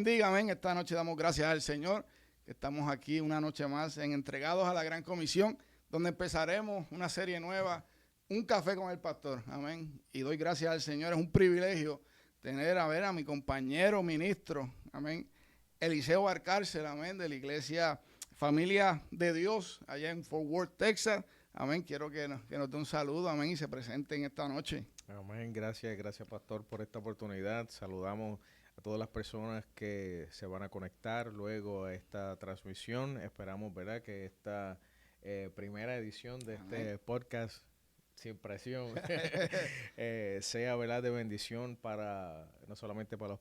bendiga, amén. Esta noche damos gracias al Señor, que estamos aquí una noche más en Entregados a la Gran Comisión, donde empezaremos una serie nueva, Un Café con el Pastor, amén. Y doy gracias al Señor, es un privilegio tener a mi compañero ministro, amén, Eliseo Valcárcel, amén, de la iglesia Familia de Dios, allá en Fort Worth, Texas, amén. Quiero que nos dé un saludo, amén, y se presente en esta noche. Amén, gracias pastor por esta oportunidad. Saludamos a todas las personas que se van a conectar luego a esta transmisión. Esperamos, ¿verdad?, que esta primera edición de este podcast sin presión sea, ¿verdad?, de bendición para no solamente para los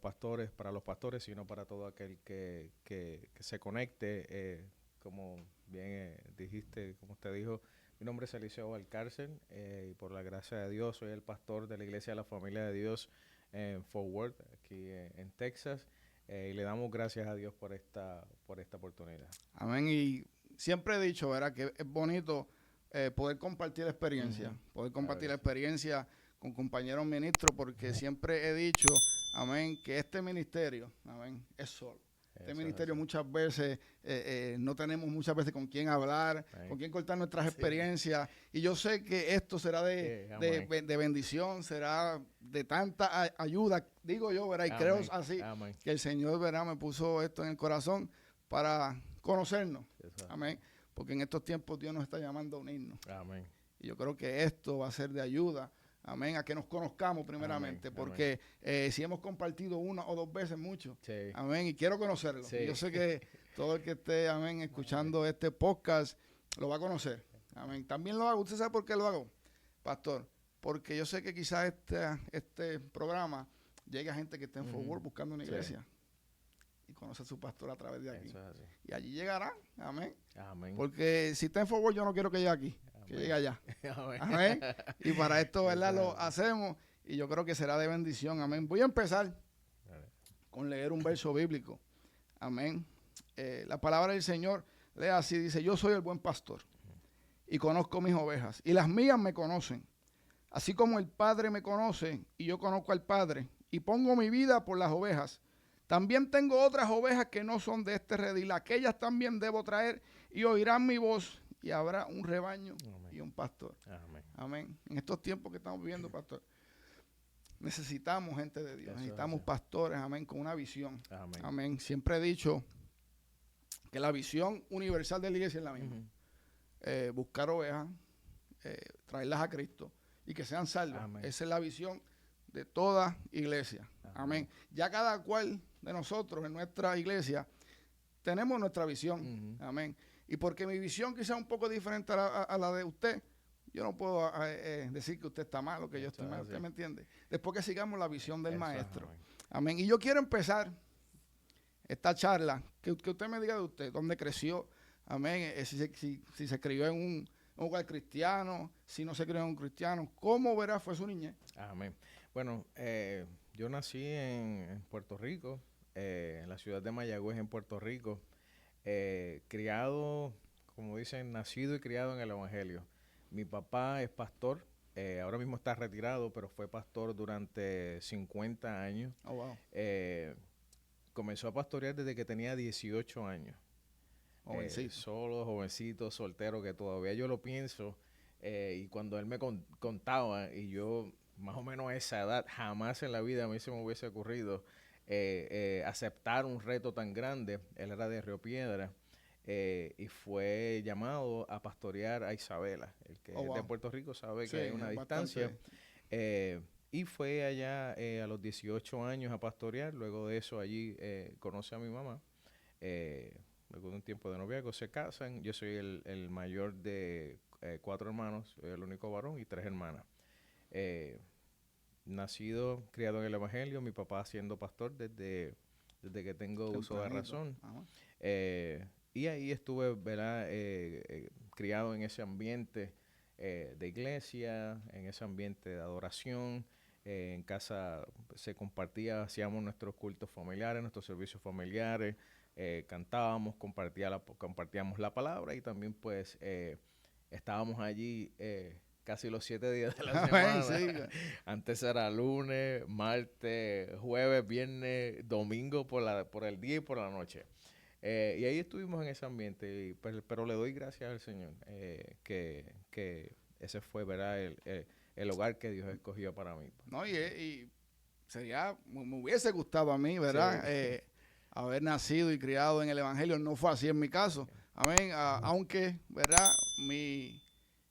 pastores, sino para todo aquel que se conecte. Como bien dijiste, como usted dijo, mi nombre es Eliseo Valcárcel y por la gracia de Dios soy el pastor de la Iglesia de la Familia de Dios en Fort Worth, aquí en Texas, y le damos gracias a Dios por esta oportunidad. Amén. Y siempre he dicho, ¿verdad?, que es bonito poder compartir la experiencia, la experiencia con compañeros ministros, porque siempre he dicho, amén, que este ministerio, amén, es solo. Este ministerio muchas veces no tenemos muchas veces con quién hablar, con quién contar nuestras experiencias, y yo sé que esto será de bendición, será de tanta ayuda, digo yo, ¿verdad? Y creo así, que el Señor, ¿verdad?, me puso esto en el corazón para conocernos, amén, porque en estos tiempos Dios nos está llamando a unirnos, amén, y yo creo que esto va a ser de ayuda, amén, a que nos conozcamos primeramente, porque si hemos compartido una o dos veces mucho, amén, y quiero conocerlo. Yo sé que todo el que esté, amén, escuchando este podcast, lo va a conocer, amén. También lo hago. ¿Usted sabe por qué lo hago, pastor? Porque yo sé que quizás este programa llegue a gente que esté en Fort Worth buscando una iglesia y conoce a su pastor a través de aquí. Y allí llegará, amén. Porque si está en Fort Worth, yo no quiero que llegue aquí, que llegue allá. Amén. Y para esto, ¿verdad?, lo hacemos y yo creo que será de bendición. Amén. Voy a empezar con leer un verso bíblico. Amén. La palabra del Señor lee así, dice: yo soy el buen pastor y conozco mis ovejas y las mías me conocen. Así como el Padre me conoce y yo conozco al Padre y pongo mi vida por las ovejas. También tengo otras ovejas que no son de este redil. Aquellas también debo traer y oirán mi voz y habrá un rebaño y un pastor. Amén. En estos tiempos que estamos viviendo, pastor, necesitamos gente de Dios. Necesitamos pastores, amén, con una visión. Amén. Siempre he dicho que la visión universal de la iglesia es la misma. Buscar ovejas, traerlas a Cristo y que sean salvas. Esa es la visión de toda iglesia. Amén. Ya cada cual de nosotros en nuestra iglesia tenemos nuestra visión. Amén. Y porque mi visión quizá es un poco diferente a la de usted, yo no puedo decir que usted está mal o que yo estoy mal. ¿Usted me entiende? Después que sigamos la visión del maestro. Amén. Y yo quiero empezar esta charla, que usted me diga de usted, dónde creció. Amén. Si se crió en un hogar cristiano, si no se crió en un cristiano, ¿cómo verá fue su niñez? Amén. Bueno, yo nací en Puerto Rico, en la ciudad de Mayagüez, en Puerto Rico, criado, como dicen, nacido y criado en el Evangelio. Mi papá es pastor, ahora mismo está retirado, pero fue pastor durante 50 años. Oh, wow. Comenzó a pastorear desde que tenía 18 años. Solo, jovencito, soltero, que todavía yo lo pienso. Y cuando él me contaba, y yo más o menos a esa edad, jamás en la vida a mí se me hubiese ocurrido aceptar un reto tan grande. Él era de Río Piedra y fue llamado a pastorear a Isabela. El que es de Puerto Rico sabe que hay una distancia. Y fue allá a los 18 años a pastorear. Luego de eso allí conoce a mi mamá. Luego de un tiempo de noviazgo se casan. Yo soy el mayor de 4 hermanos, soy el único varón y 3 hermanas. Nacido, criado en el Evangelio, mi papá siendo pastor desde que tengo uso de razón. Y ahí estuve, ¿verdad?, criado en ese ambiente de iglesia, en ese ambiente de adoración. En casa se compartía, hacíamos nuestros cultos familiares, nuestros servicios familiares, cantábamos, compartíamos la palabra y también pues estábamos allí casi los 7 días de la semana. Sí. Antes era lunes, martes, jueves, viernes, domingo por el día y por la noche. Y ahí estuvimos en ese ambiente, pero le doy gracias al Señor que ese fue, ¿verdad?, el hogar que Dios escogió para mí. No, y me hubiese gustado a mí, ¿verdad? Sí. Haber nacido y criado en el Evangelio. No fue así en mi caso. Amén. Aunque, ¿verdad?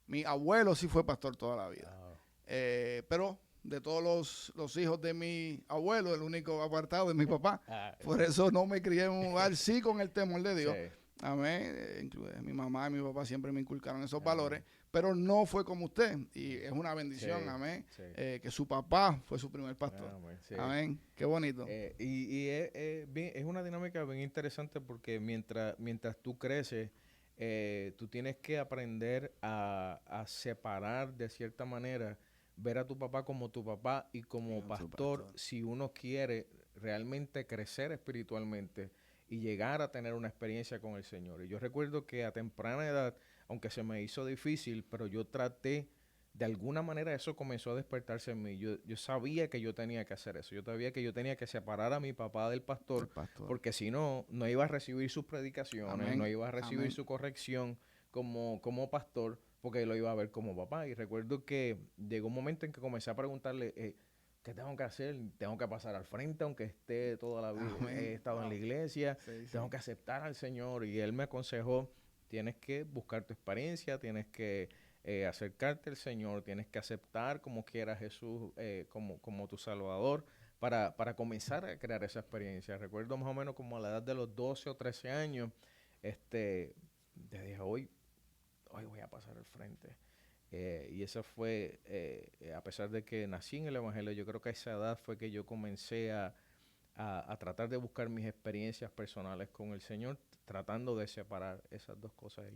Mi abuelo sí fue pastor toda la vida. Pero de todos los hijos de mi abuelo, el único apartado es mi papá. Por eso no me crié en un lugar, sí, con el temor de Dios. Sí. Amén. Mi mamá y mi papá siempre me inculcaron esos valores, pero no fue como usted. Y es una bendición, sí, amén, sí. Que su papá fue su primer pastor. Sí. Amén. Qué bonito. Es una dinámica bien interesante porque mientras tú creces, tú tienes que aprender a separar de cierta manera, ver a tu papá como tu papá y como pastor, si uno quiere realmente crecer espiritualmente y llegar a tener una experiencia con el Señor. Y yo recuerdo que a temprana edad, aunque se me hizo difícil, pero yo traté, de alguna manera eso comenzó a despertarse en mí. Yo sabía que yo tenía que hacer eso. Yo sabía que yo tenía que separar a mi papá del pastor, porque si no, no iba a recibir sus predicaciones, amén, no iba a recibir, amén, su corrección como pastor, porque lo iba a ver como papá. Y recuerdo que llegó un momento en que comencé a preguntarle, ¿qué tengo que hacer? Tengo que pasar al frente, aunque esté toda la vida, he estado en la iglesia, sí, tengo que aceptar al Señor. Y él me aconsejó, tienes que buscar tu experiencia, tienes que acercarte al Señor, tienes que aceptar como quiera a Jesús como tu Salvador para comenzar a crear esa experiencia. Recuerdo más o menos como a la edad de los 12 o 13 años, te dije, hoy voy a pasar al frente. Y eso fue, a pesar de que nací en el Evangelio, yo creo que a esa edad fue que yo comencé a tratar de buscar mis experiencias personales con el Señor, tratando de separar esas dos cosas.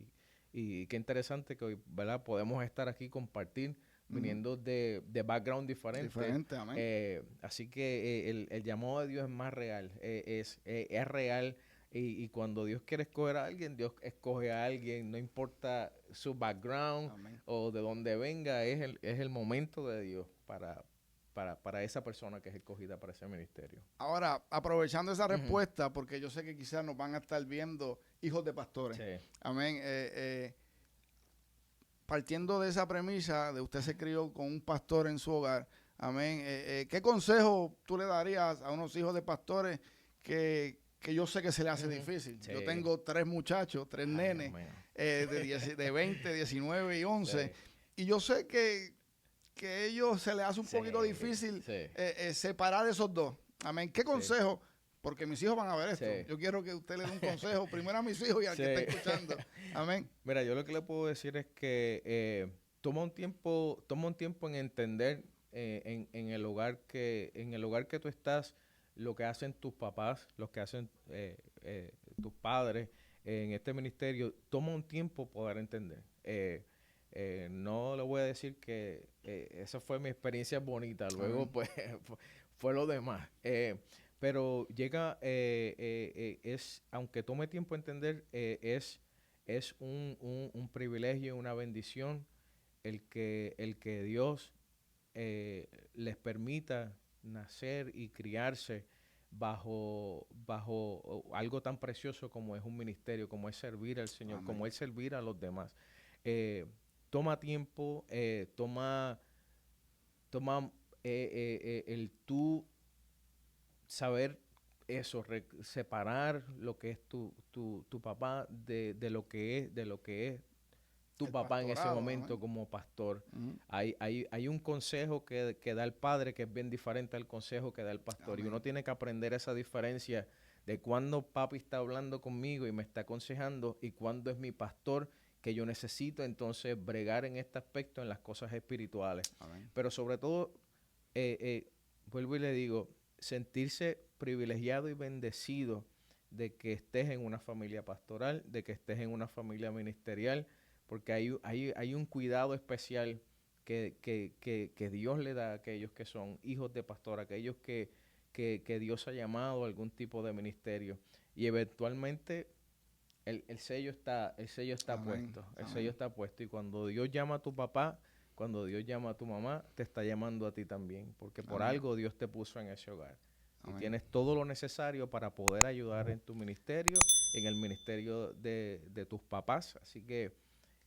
Y qué interesante que hoy, ¿verdad?, podemos estar aquí, compartir, viniendo de background diferente. Amén. Así que el llamado de Dios es más real, es real. Y cuando Dios quiere escoger a alguien, Dios escoge a alguien, no importa su background, amén, o de dónde venga, es el momento de Dios para esa persona que es escogida para ese ministerio. Ahora, aprovechando esa respuesta, porque yo sé que quizás nos van a estar viendo hijos de pastores. Sí. Amén. Partiendo de esa premisa de usted se crió con un pastor en su hogar, amén. ¿Qué consejo tú le darías a unos hijos de pastores que yo sé que se le hace difícil? Sí. Yo tengo 3 muchachos, 3 nenes, de 20, 19 y 11. Sí. Y yo sé que a ellos se les hace un poquito difícil separar esos dos. Amén. ¿Qué consejo? Porque mis hijos van a ver esto. Sí. Yo quiero que usted le dé un consejo primero a mis hijos y al que está escuchando. Amén. Mira, yo lo que le puedo decir es que toma un tiempo en entender en el hogar que tú estás, lo que hacen tus papás, lo que hacen tus padres en este ministerio. Toma un tiempo poder entender. No le voy a decir que esa fue mi experiencia bonita. Luego, pues, fue lo demás. Pero llega, aunque tome tiempo entender, es un privilegio, una bendición el que Dios les permita nacer y criarse bajo algo tan precioso como es un ministerio, como es servir al Señor, amén, como es servir a los demás. Toma tiempo, toma el tú saber eso, separar lo que es tu papá de lo que es tu papá en ese momento, ¿no?, como pastor. Hay un consejo que da el padre que es bien diferente al consejo que da el pastor. Amén. Y uno tiene que aprender esa diferencia de cuando papi está hablando conmigo y me está aconsejando y cuando es mi pastor, que yo necesito entonces bregar en este aspecto, en las cosas espirituales. Amén. Pero sobre todo, vuelvo y le digo, sentirse privilegiado y bendecido de que estés en una familia pastoral, de que estés en una familia ministerial, porque hay un cuidado especial que Dios le da a aquellos que son hijos de pastor, a aquellos que Dios ha llamado a algún tipo de ministerio. Y eventualmente el sello está puesto. El sello está puesto. Y cuando Dios llama a tu papá, cuando Dios llama a tu mamá, te está llamando a ti también, porque por Amén. algo Dios te puso en ese hogar. Amén. Y tienes todo lo necesario para poder ayudar en tu ministerio, en el ministerio de tus papás. Así que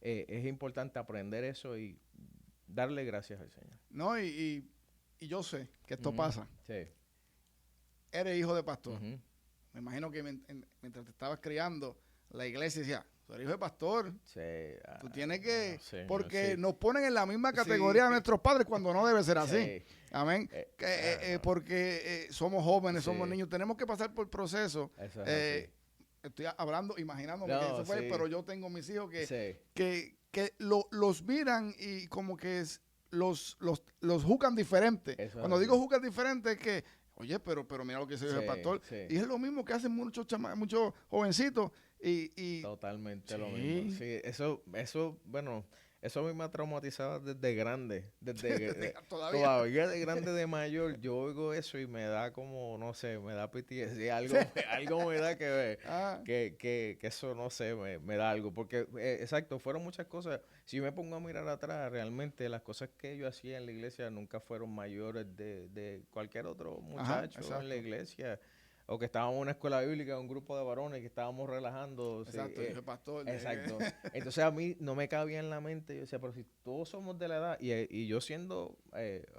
es importante aprender eso y darle gracias al Señor. No, y yo sé que esto pasa. Sí. Eres hijo de pastor. Uh-huh. Me imagino que mientras te estabas criando, la iglesia decía, tú eres hijo de pastor. Sí. Tú tienes que... Sí, porque sí. nos ponen en la misma categoría de nuestros padres cuando no debe ser así. Sí. Amén. Porque somos jóvenes, somos niños. Tenemos que pasar por procesos. Eso es Estoy hablando, imaginándome no, que eso fue, sí. pero yo tengo mis hijos Sí. que los miran y como que los juzgan diferente. Eso Cuando es digo así. juzgan diferente es que, oye, pero mira lo que se dice el pastor. Sí. Y es lo mismo que hacen muchos jovencitos. Y Totalmente sí. lo mismo. Sí, eso, bueno, eso a mí me ha traumatizado desde grande. Todavía de grande, de mayor, yo oigo eso y me da como, no sé, me da PTSD. Algo me da que eso, no sé, me da algo. Porque, exacto, fueron muchas cosas. Si yo me pongo a mirar atrás, realmente las cosas que yo hacía en la iglesia nunca fueron mayores de cualquier otro muchacho en la iglesia. O que estábamos en una escuela bíblica, un grupo de varones que estábamos relajando. Exacto, sí, dije pastor. Exacto. Entonces a mí no me cabía en la mente. Yo decía, pero si todos somos de la edad, y yo siendo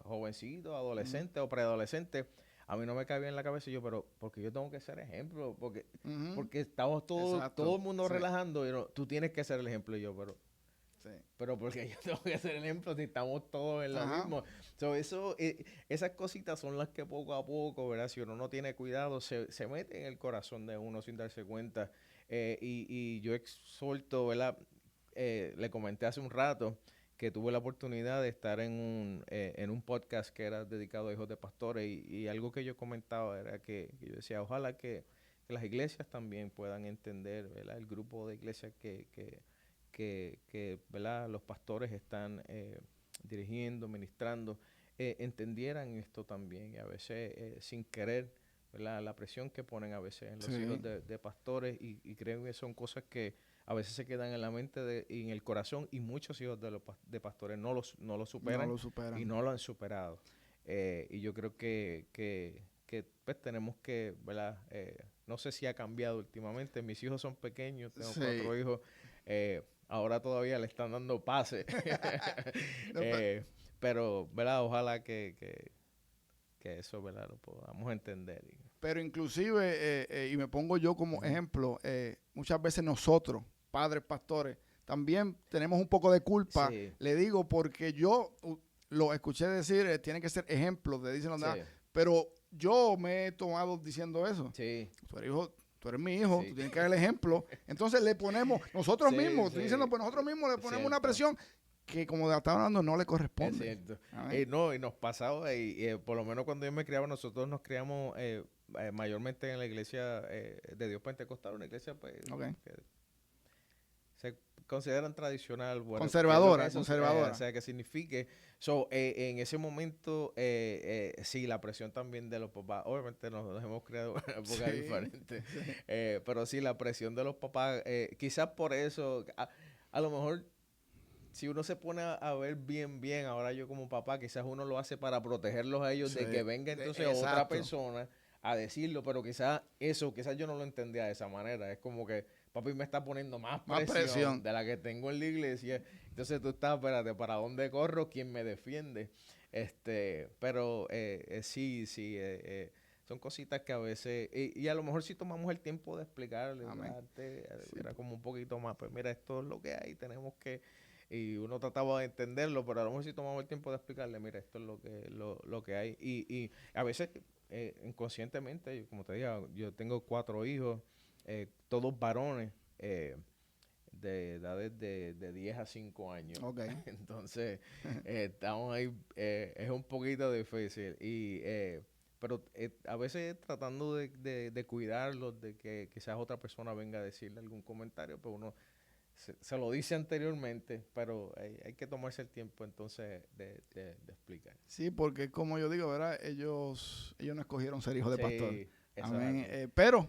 jovencito, adolescente o preadolescente, a mí no me cabía en la cabeza. Yo, pero porque yo tengo que ser ejemplo, porque estamos todo el mundo relajando, y tú tienes que ser el ejemplo. Y yo, pero porque yo tengo que ser el ejemplo si estamos todos en lo mismo. Esas cositas son las que poco a poco, ¿verdad? Si uno no tiene cuidado, se mete en el corazón de uno sin darse cuenta. Y yo exhorto, ¿verdad? Le comenté hace un rato que tuve la oportunidad de estar en un podcast que era dedicado a hijos de pastores, y algo que yo comentaba era que yo decía, ojalá que las iglesias también puedan entender, ¿verdad? El grupo de iglesias que ¿verdad? Los pastores están dirigiendo, ministrando, entendieran esto también. Y a veces sin querer, ¿verdad? La presión que ponen a veces en los hijos de pastores, y creo que son cosas que a veces se quedan en la mente y en el corazón, y muchos hijos de pastores no lo superan y no lo han superado. Y yo creo que pues tenemos que, ¿verdad? No sé si ha cambiado últimamente. Mis hijos son pequeños, tengo 4 hijos. Ahora todavía le están dando pase. Pero, ¿verdad? Ojalá que eso, ¿verdad? Lo podamos entender. Pero inclusive, y me pongo yo como ejemplo, muchas veces nosotros, padres, pastores, también tenemos un poco de culpa. Le digo, porque yo lo escuché decir, tiene que ser ejemplos de dicen nada, pero yo me he tomado diciendo eso. Tú eres mi hijo, tú tienes que dar el ejemplo. Entonces le ponemos, nosotros mismos, estoy diciendo, pues nosotros mismos le ponemos una presión que, como estaba hablando, no le corresponde. Es cierto. Y nos pasaba, por lo menos cuando yo me criaba, nosotros nos criamos mayormente en la iglesia de Dios Pentecostal, una iglesia pues, que se consideran tradicional. Bueno, conservadora. O sea, que signifique. En ese momento, sí, la presión también de los papás. Obviamente nos hemos creado una época diferente. Pero sí, la presión de los papás, quizás por eso, a lo mejor, si uno se pone a ver bien, ahora yo como papá, quizás uno lo hace para protegerlos a ellos de que venga entonces otra persona a decirlo, pero quizás yo no lo entendía de esa manera. Es como que papi me está poniendo más presión de la que tengo en la iglesia. Entonces tú estás, espérate, ¿para dónde corro? ¿Quién me defiende? Pero sí, son cositas que a veces, y a lo mejor si tomamos el tiempo de explicarle, era como un poquito más, pues mira, esto es lo que hay, tenemos que, y uno trataba de entenderlo, pero a lo mejor si tomamos el tiempo de explicarle, mira, esto es lo que hay. Y a veces, inconscientemente, como te digo, yo tengo 4 hijos, todos varones, de edades de 10 a 5 años. Entonces, estamos ahí, es un poquito difícil. Pero a veces tratando de cuidarlos, de que quizás otra persona venga a decirle algún comentario, pues uno se lo dice anteriormente, pero hay que tomarse el tiempo entonces de explicar. Sí, porque como yo digo, ¿verdad? Ellos no escogieron ser hijos de pastor. Amén. Pero,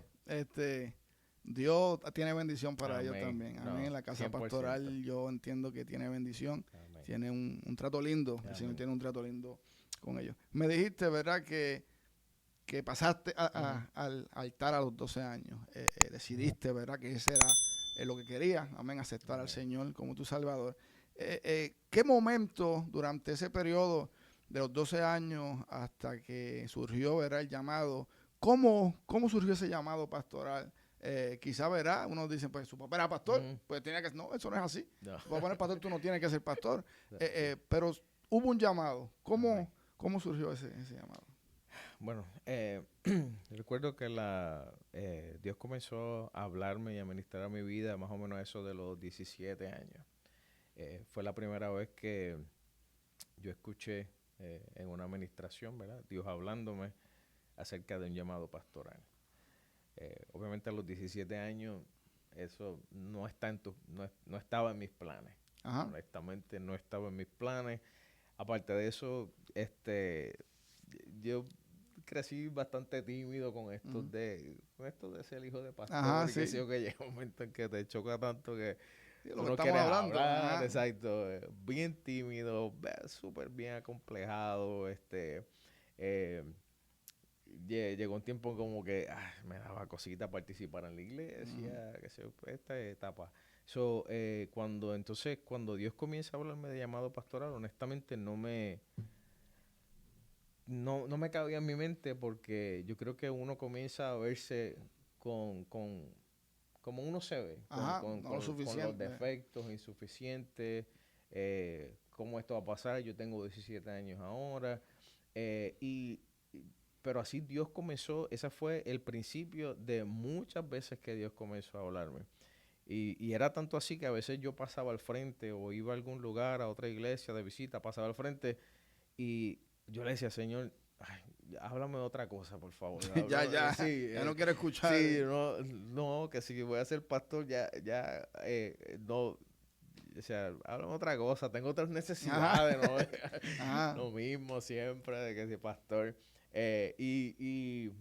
Dios tiene bendición para ellos también. Amén. En la casa 100%. Pastoral yo entiendo que tiene bendición. Amén. tiene un trato lindo. El Señor tiene un trato lindo con ellos. Me dijiste, ¿verdad?, que pasaste al altar a los 12 años. Decidiste, ¿verdad?, que ese era lo que querías, amén, aceptar al Señor como tu Salvador. ¿Qué momento durante ese periodo de los 12 años hasta que surgió, ¿verdad?, el llamado? ¿Cómo surgió ese llamado pastoral? Quizá, ¿verdad?, unos dicen, pues su papá era pastor, pues tenía que... No, eso no es así. No. Tu papá era pastor, tú no tienes que ser pastor. Pero hubo un llamado. ¿Cómo surgió ese llamado? Bueno, recuerdo que Dios comenzó a hablarme y a ministrar a mi vida más o menos eso de los 17 años. Fue la primera vez que yo escuché en una administración, ¿verdad?, Dios hablándome acerca de un llamado pastoral. Obviamente a los 17 años eso no estaba en mis planes. Ajá. Honestamente no estaba en mis planes. Aparte de eso, yo crecí bastante tímido con esto de ser hijo de pastor. Ajá, y sí. Que llega un momento en que te choca tanto que uno quiere hablar. Exacto, bien tímido, súper bien acomplejado. Llegó un tiempo como que me daba cosita participar en la iglesia, que sé yo, esta etapa. Cuando Dios comienza a hablarme de llamado pastoral, honestamente no me cabía en mi mente, porque yo creo que uno comienza a verse como uno se ve, con los defectos insuficientes, cómo esto va a pasar. Yo tengo 17 años ahora, pero así Dios comenzó. Ese fue el principio de muchas veces que Dios comenzó a hablarme. Y era tanto así que a veces yo pasaba al frente o iba a algún lugar, a otra iglesia de visita, pasaba al frente y yo le decía, Señor, háblame de otra cosa, por favor. ya no quiero escuchar. Sí, no, que si voy a ser pastor, no. O sea, háblame de otra cosa, tengo otras necesidades, ¿no? Lo mismo siempre, de que si pastor. Y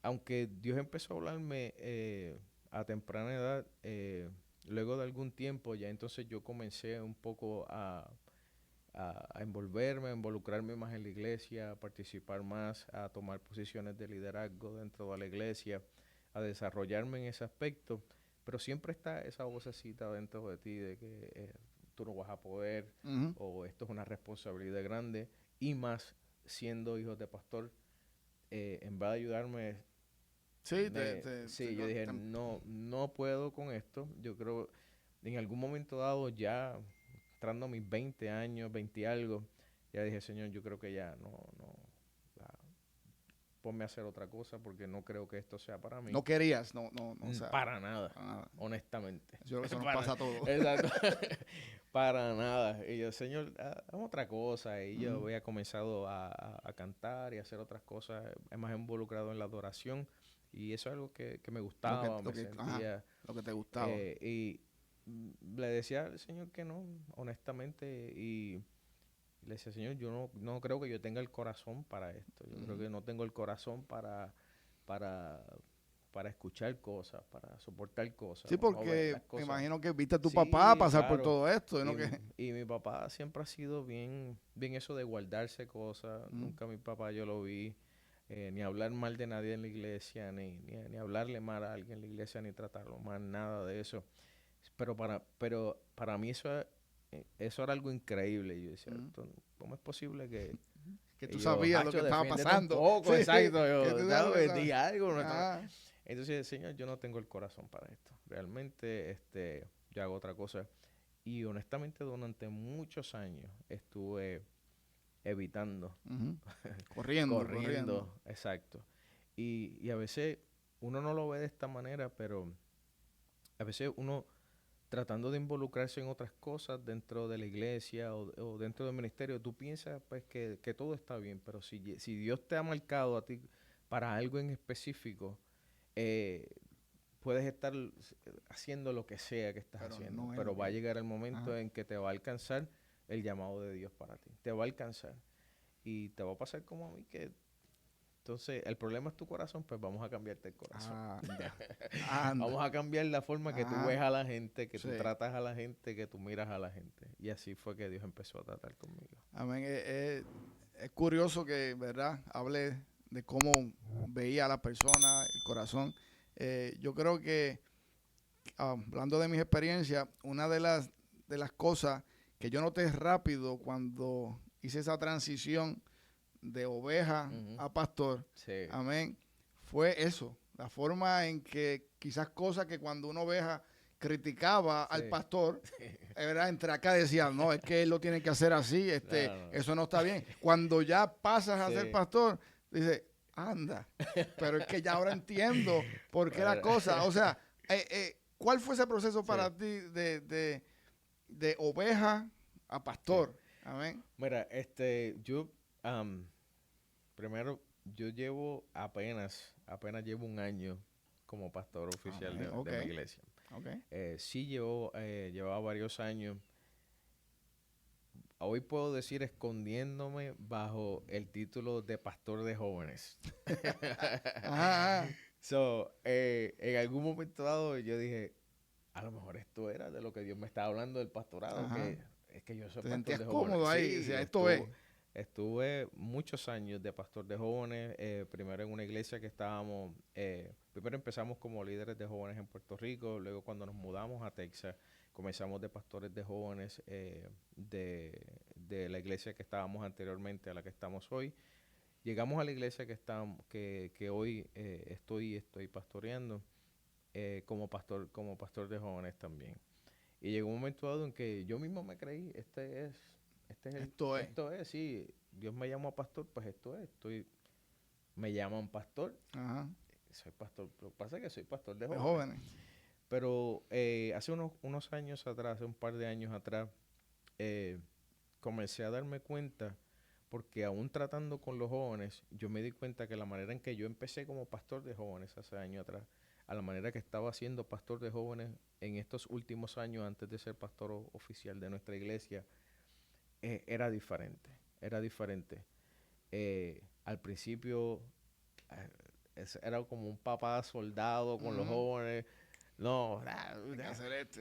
aunque Dios empezó a hablarme a temprana edad, luego de algún tiempo, ya entonces yo comencé un poco a envolverme, a involucrarme más en la iglesia, a participar más, a tomar posiciones de liderazgo dentro de la iglesia, a desarrollarme en ese aspecto. Pero siempre está esa vocecita dentro de ti de que tú no vas a poder, o esto es una responsabilidad grande, y más siendo hijo de pastor, en vez de ayudarme, yo dije, no puedo con esto. Yo creo, en algún momento dado, ya entrando a mis 20 años, 20 y algo, ya dije, Señor, yo creo que ya ponme a hacer otra cosa, porque no creo que esto sea para mí. No querías, no. O sea, para nada, honestamente. Eso nos pasa a todos. Exacto. Para nada. Y yo, Señor, haz otra cosa. Y yo había comenzado a cantar y a hacer otras cosas, más involucrado en la adoración. Y eso es algo que me gustaba, me sentía. Lo que te gustaba. Y le decía al Señor que no, honestamente. Y le decía, Señor, yo no creo que yo tenga el corazón para esto. Yo creo que no tengo el corazón para escuchar cosas, para soportar cosas. Sí, porque me imagino que viste a tu papá pasar por todo esto. Y mi papá siempre ha sido bien eso de guardarse cosas. Nunca mi papá yo lo vi ni hablar mal de nadie en la iglesia, ni hablarle mal a alguien en la iglesia, ni tratarlo mal, nada de eso. Pero para mí eso era algo increíble. Yo decía, ¿cómo es posible que tú sabías lo que estaba pasando? Poco, sí, exacto. Yo di algo. Entonces, Señor, yo no tengo el corazón para esto. Realmente yo hago otra cosa. Y honestamente, durante muchos años estuve evitando. Corriendo. Exacto. Y a veces uno no lo ve de esta manera, pero a veces uno, tratando de involucrarse en otras cosas dentro de la iglesia o dentro del ministerio, tú piensas pues que todo está bien, pero si Dios te ha marcado a ti para algo en específico, puedes estar haciendo lo que sea que estás haciendo, pero va a llegar el momento en que te va a alcanzar el llamado de Dios para ti, te va a alcanzar y te va a pasar como a mí, que Entonces, el problema es tu corazón, pues vamos a cambiarte el corazón. Anda. Vamos a cambiar la forma que tú Ajá. ves a la gente, que tú Sí. tratas a la gente, que tú miras a la gente. Y así fue que Dios empezó a tratar conmigo. Amén. Es curioso que, ¿verdad?, hable de cómo veía a la persona, el corazón. Yo creo que, hablando de mis experiencias, una de las cosas que yo noté rápido cuando hice esa transición de oveja a pastor, Sí. amén, fue eso, la forma en que quizás cosas que cuando una oveja criticaba al pastor, ¿verdad?, entre acá decía, no, es que él lo tiene que hacer así, No. eso no está bien. Cuando ya pasas a ser pastor, dice, anda, pero es que ya ahora entiendo por qué la cosa, o sea, ¿cuál fue ese proceso para ti de oveja a pastor? Sí. Amén. Mira, yo, primero, yo llevo apenas llevo un año como pastor oficial de mi iglesia. Okay. Sí llevaba varios años. Hoy puedo decir escondiéndome bajo el título de pastor de jóvenes. Ajá. En algún momento dado yo dije, a lo mejor esto era de lo que Dios me estaba hablando del pastorado, que es que yo soy ¿Te pastor sentías de jóvenes. cómodo ahí? Sí, O sea, esto es. estuve muchos años de pastor de jóvenes, primero en una iglesia que estábamos, primero empezamos como líderes de jóvenes en Puerto Rico, luego cuando nos mudamos a Texas, comenzamos de pastores de jóvenes de la iglesia que estábamos anteriormente a la que estamos hoy. Llegamos a la iglesia que hoy estoy pastoreando como pastor de jóvenes también. Y llegó un momento dado en que yo mismo me creí, esto es, sí, Dios me llamó a pastor, pues esto es, me llaman pastor, Ajá. soy pastor, lo que pasa es que soy pastor de De jóvenes. jóvenes. Pero hace unos años atrás, hace un par de años atrás, comencé a darme cuenta, porque aún tratando con los jóvenes, yo me di cuenta que la manera en que yo empecé como pastor de jóvenes hace años atrás, a la manera que estaba siendo pastor de jóvenes en estos últimos años antes de ser pastor oficial de nuestra iglesia, era diferente, era diferente. Al principio era como un papá soldado con los jóvenes, no,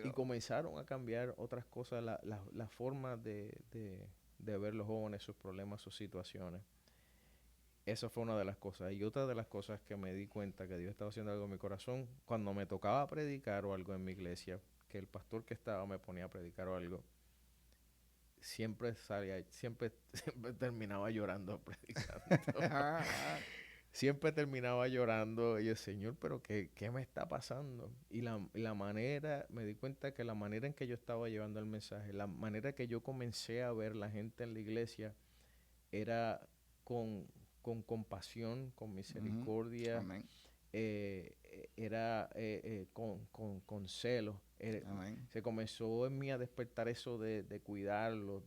y comenzaron a cambiar otras cosas, la forma de ver los jóvenes, sus problemas, sus situaciones. Eso fue una de las cosas. Y otra de las cosas que me di cuenta que Dios estaba haciendo algo en mi corazón, cuando me tocaba predicar o algo en mi iglesia, que el pastor que estaba me ponía a predicar o algo, siempre terminaba llorando predicando. Siempre terminaba llorando. Y yo, Señor, pero ¿qué me está pasando? Y la manera, me di cuenta que la manera en que yo estaba llevando el mensaje, la manera que yo comencé a ver la gente en la iglesia, era con compasión, con misericordia, era con celo. Se comenzó en mí a despertar eso de cuidarlos,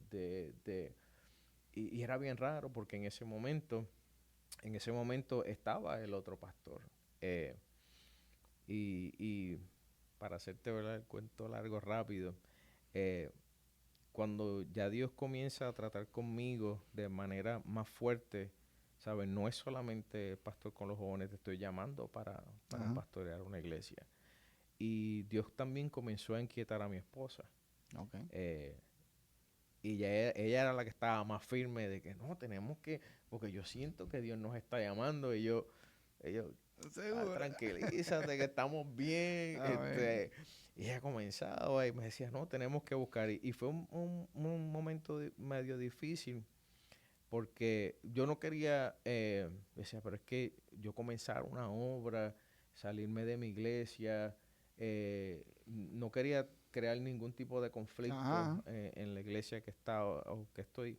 y era bien raro porque en ese momento estaba el otro pastor. Y para hacerte, ¿verdad?, el cuento largo rápido, cuando ya Dios comienza a tratar conmigo de manera más fuerte, ¿sabes? No es solamente pastor con los jóvenes, te estoy llamando para pastorear una iglesia. Y Dios también comenzó a inquietar a mi esposa. Y ella era la que estaba más firme de que no, tenemos que, porque yo siento que Dios nos está llamando. Y yo tranquilízate que estamos bien. Y ella comenzaba y me decía, no, tenemos que buscar. Y fue un momento medio difícil, porque yo no quería, decía, pero es que yo comenzar una obra, salirme de mi iglesia, no quería crear ningún tipo de conflicto en la iglesia que estaba o que estoy.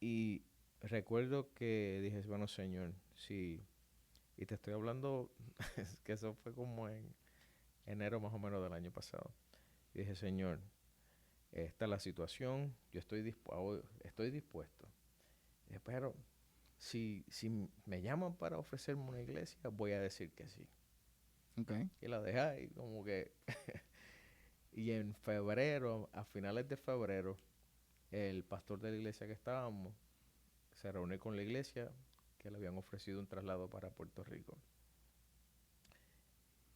Y recuerdo que dije, bueno, Señor, sí, y te estoy hablando que eso fue como en enero más o menos del año pasado. Y dije, Señor, esta es la situación, yo estoy dispuesto. Pero si me llaman para ofrecerme una iglesia, voy a decir que sí. Y la dejé ahí como que... Y en febrero, a finales de febrero, el pastor de la iglesia que estábamos se reunió con la iglesia, que le habían ofrecido un traslado para Puerto Rico.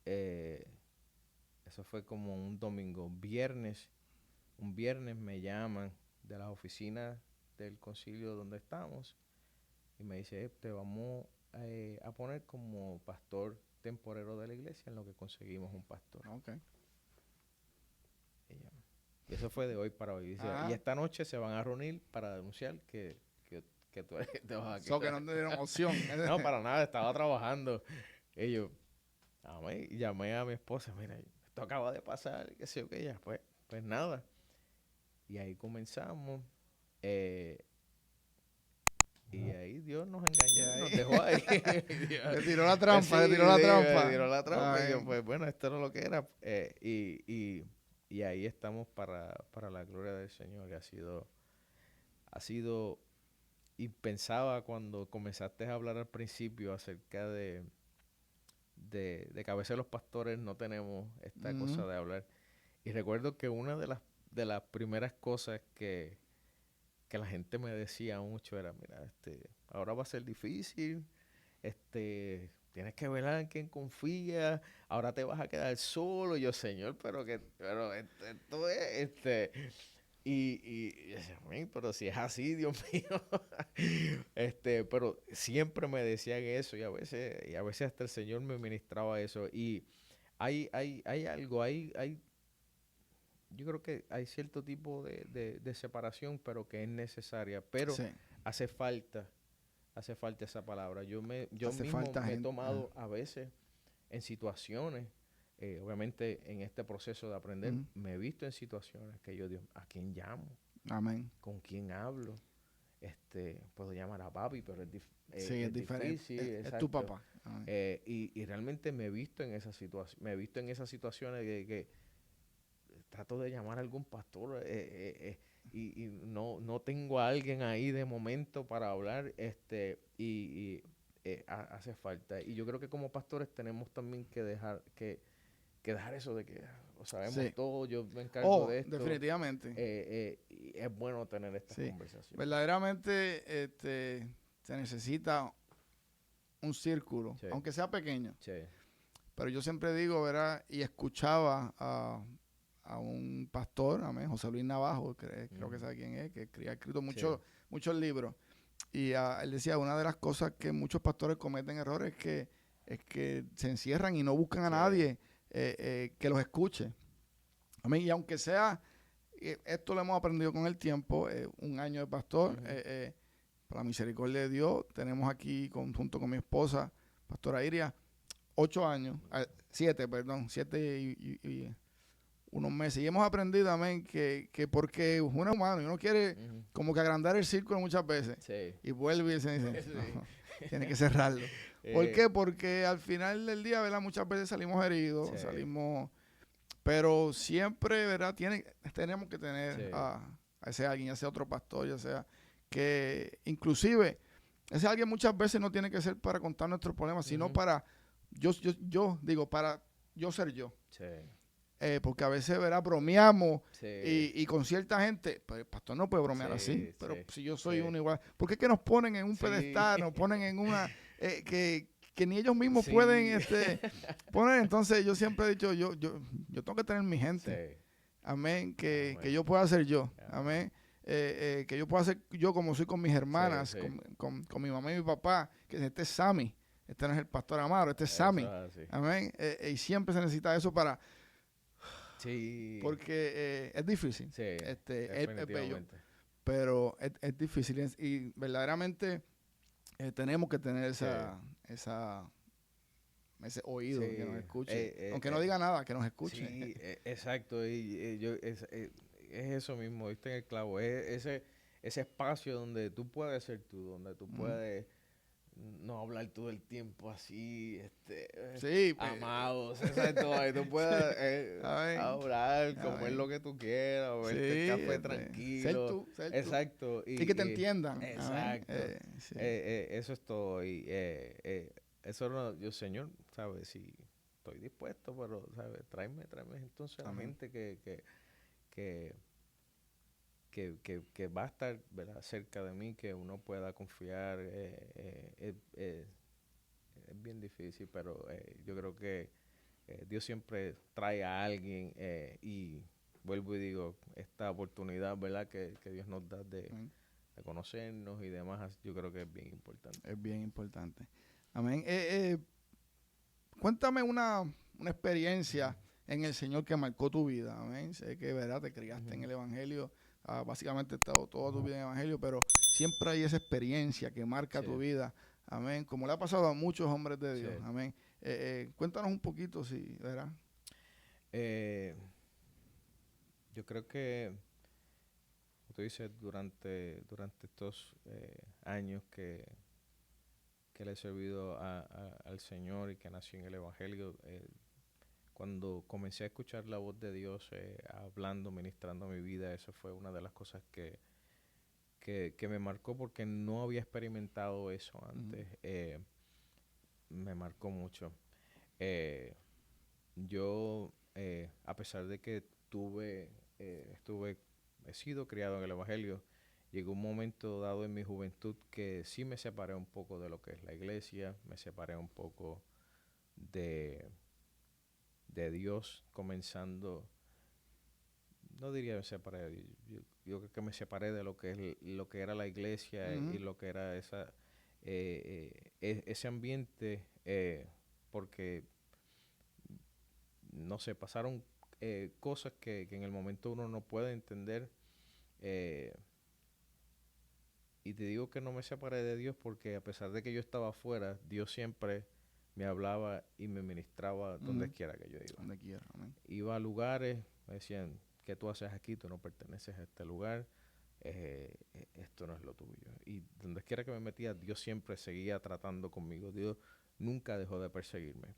Eso fue como un domingo. Un viernes me llaman de las oficinas del concilio donde estamos y me dice, te vamos a poner como pastor temporero de la iglesia en lo que conseguimos un pastor. Okay. Y eso fue de hoy para hoy. Dice, y esta noche se van a reunir para denunciar que tú te vas a quedar. Que no te dieron opción. No, para nada, estaba trabajando. Y yo llamé a mi esposa, mira, esto acaba de pasar, qué sé yo, que ya, pues nada. Y ahí comenzamos. Y ahí Dios nos engañó, nos dejó ahí. Le tiró la trampa, le tiró la trampa. Y yo, pues bueno, esto era lo que era. Y ahí estamos para la gloria del Señor. Y ha sido, y pensaba cuando comenzaste a hablar al principio acerca de que a veces los pastores no tenemos esta cosa de hablar. Y recuerdo que una de las primeras cosas que la gente me decía mucho era, mira, ahora va a ser difícil, tienes que velar en quién confía, ahora te vas a quedar solo. Y yo, Señor, pero esto es, y decía, pero si es así, Dios mío. Pero siempre me decían eso y a veces hasta el Señor me ministraba eso. Y hay algo, yo creo que hay cierto tipo de separación, pero que es necesaria. Pero hace falta esa palabra. Yo mismo me he tomado a veces en situaciones, obviamente en este proceso de aprender, me he visto en situaciones que yo digo, ¿a quién llamo? Amén. ¿Con quién hablo? Puedo llamar a papi, pero es diferente. difícil. Es tu papá. Y realmente me he visto en esa situación, situaciones que trato de llamar a algún pastor y no tengo a alguien ahí de momento para hablar, hace falta. Y yo creo que como pastores tenemos también que dejar eso de que lo sabemos todo, yo me encargo de esto. Definitivamente. Y es bueno tener estas conversaciones. Verdaderamente se necesita un círculo, aunque sea pequeño. Sí. Pero yo siempre digo, ¿verdad? Y escuchaba a un pastor, amén, José Luis Navajo, creo que sabe quién es, que ha escrito muchos libros. Y él decía, una de las cosas que muchos pastores cometen errores es que se encierran y no buscan a nadie que los escuche. Amén. Y aunque sea, esto lo hemos aprendido con el tiempo, un año de pastor, por la misericordia de Dios, tenemos aquí junto con mi esposa, pastora Iria, 7 y unos meses. Y hemos aprendido, amén, que porque uno es humano y uno quiere como que agrandar el círculo muchas veces. Sí. Y vuelve y se dice, no, tiene que cerrarlo. ¿Por qué? Porque al final del día, ¿verdad? Muchas veces salimos heridos, pero siempre, ¿verdad? Tenemos que tener a ese alguien, ya sea otro pastor, ya sea que inclusive ese alguien muchas veces no tiene que ser para contar nuestros problemas, sino para, yo digo, para yo ser yo. Sí. Porque a veces, ¿verdad? Bromeamos y con cierta gente, pues el pastor no puede bromear así, pero si yo soy uno igual, ¿por qué que nos ponen en un pedestal, nos ponen en una que ni ellos mismos pueden poner? Entonces yo siempre he dicho, yo tengo que tener mi gente, amén, que yo pueda ser yo, amén, que yo pueda ser yo como soy con mis hermanas, con mi mamá y mi papá, que este es Sammy, este no es el pastor Amaro, este es Sammy, amén, y siempre se necesita eso para... Sí. Porque es difícil. Sí, es bello. Pero es difícil. Y verdaderamente tenemos que tener ese oído que nos escuche. Aunque no diga nada, que nos escuche. Sí, exacto. Y es eso mismo, viste en el clavo. Es ese espacio donde tú puedes ser tú, donde tú puedes... no hablar todo el tiempo así, amados, exacto, ahí tú puedes hablar, comer lo que tú quieras, beberte café tranquilo, ser tú. Y que te entiendan. Exacto, eso es todo, y eso no, yo, Señor, ¿sabes? Si estoy dispuesto, pero, ¿sabes? Tráeme entonces a la mente que que va a estar, ¿verdad?, cerca de mí, que uno pueda confiar. Es bien difícil, pero yo creo que Dios siempre trae a alguien y vuelvo y digo, esta oportunidad, ¿verdad?, que Dios nos da de conocernos y demás, yo creo que es bien importante. Es bien importante. Amén. Cuéntame una experiencia en el Señor que marcó tu vida. Amén. Sé que, ¿verdad?, te criaste en el Evangelio. Básicamente estado toda tu vida en el Evangelio, pero siempre hay esa experiencia que marca tu vida. Amén. Como le ha pasado a muchos hombres de Dios. Amén. Cuéntanos un poquito, sí, ¿verdad? Yo creo que, como tú dices, durante estos años que le he servido al Señor y que nací en el Evangelio, cuando comencé a escuchar la voz de Dios hablando, ministrando mi vida, eso fue una de las cosas que me marcó, porque no había experimentado eso antes. Me marcó mucho. Yo, a pesar de que he sido criado en el Evangelio, llegó un momento dado en mi juventud que sí me separé un poco de lo que es la iglesia, me separé un poco de Dios, comenzando, no diría me separé de Dios, yo creo que me separé de lo que era la iglesia y lo que era ese ambiente, porque, no sé, pasaron cosas que en el momento uno no puede entender. Y te digo que no me separé de Dios porque, a pesar de que yo estaba afuera, Dios siempre me hablaba y me ministraba donde quiera que yo iba. Donde quiera, amén. Iba a lugares, me decían, ¿qué tú haces aquí? Tú no perteneces a este lugar, esto no es lo tuyo. Y donde quiera que me metía, Dios siempre seguía tratando conmigo. Dios nunca dejó de perseguirme.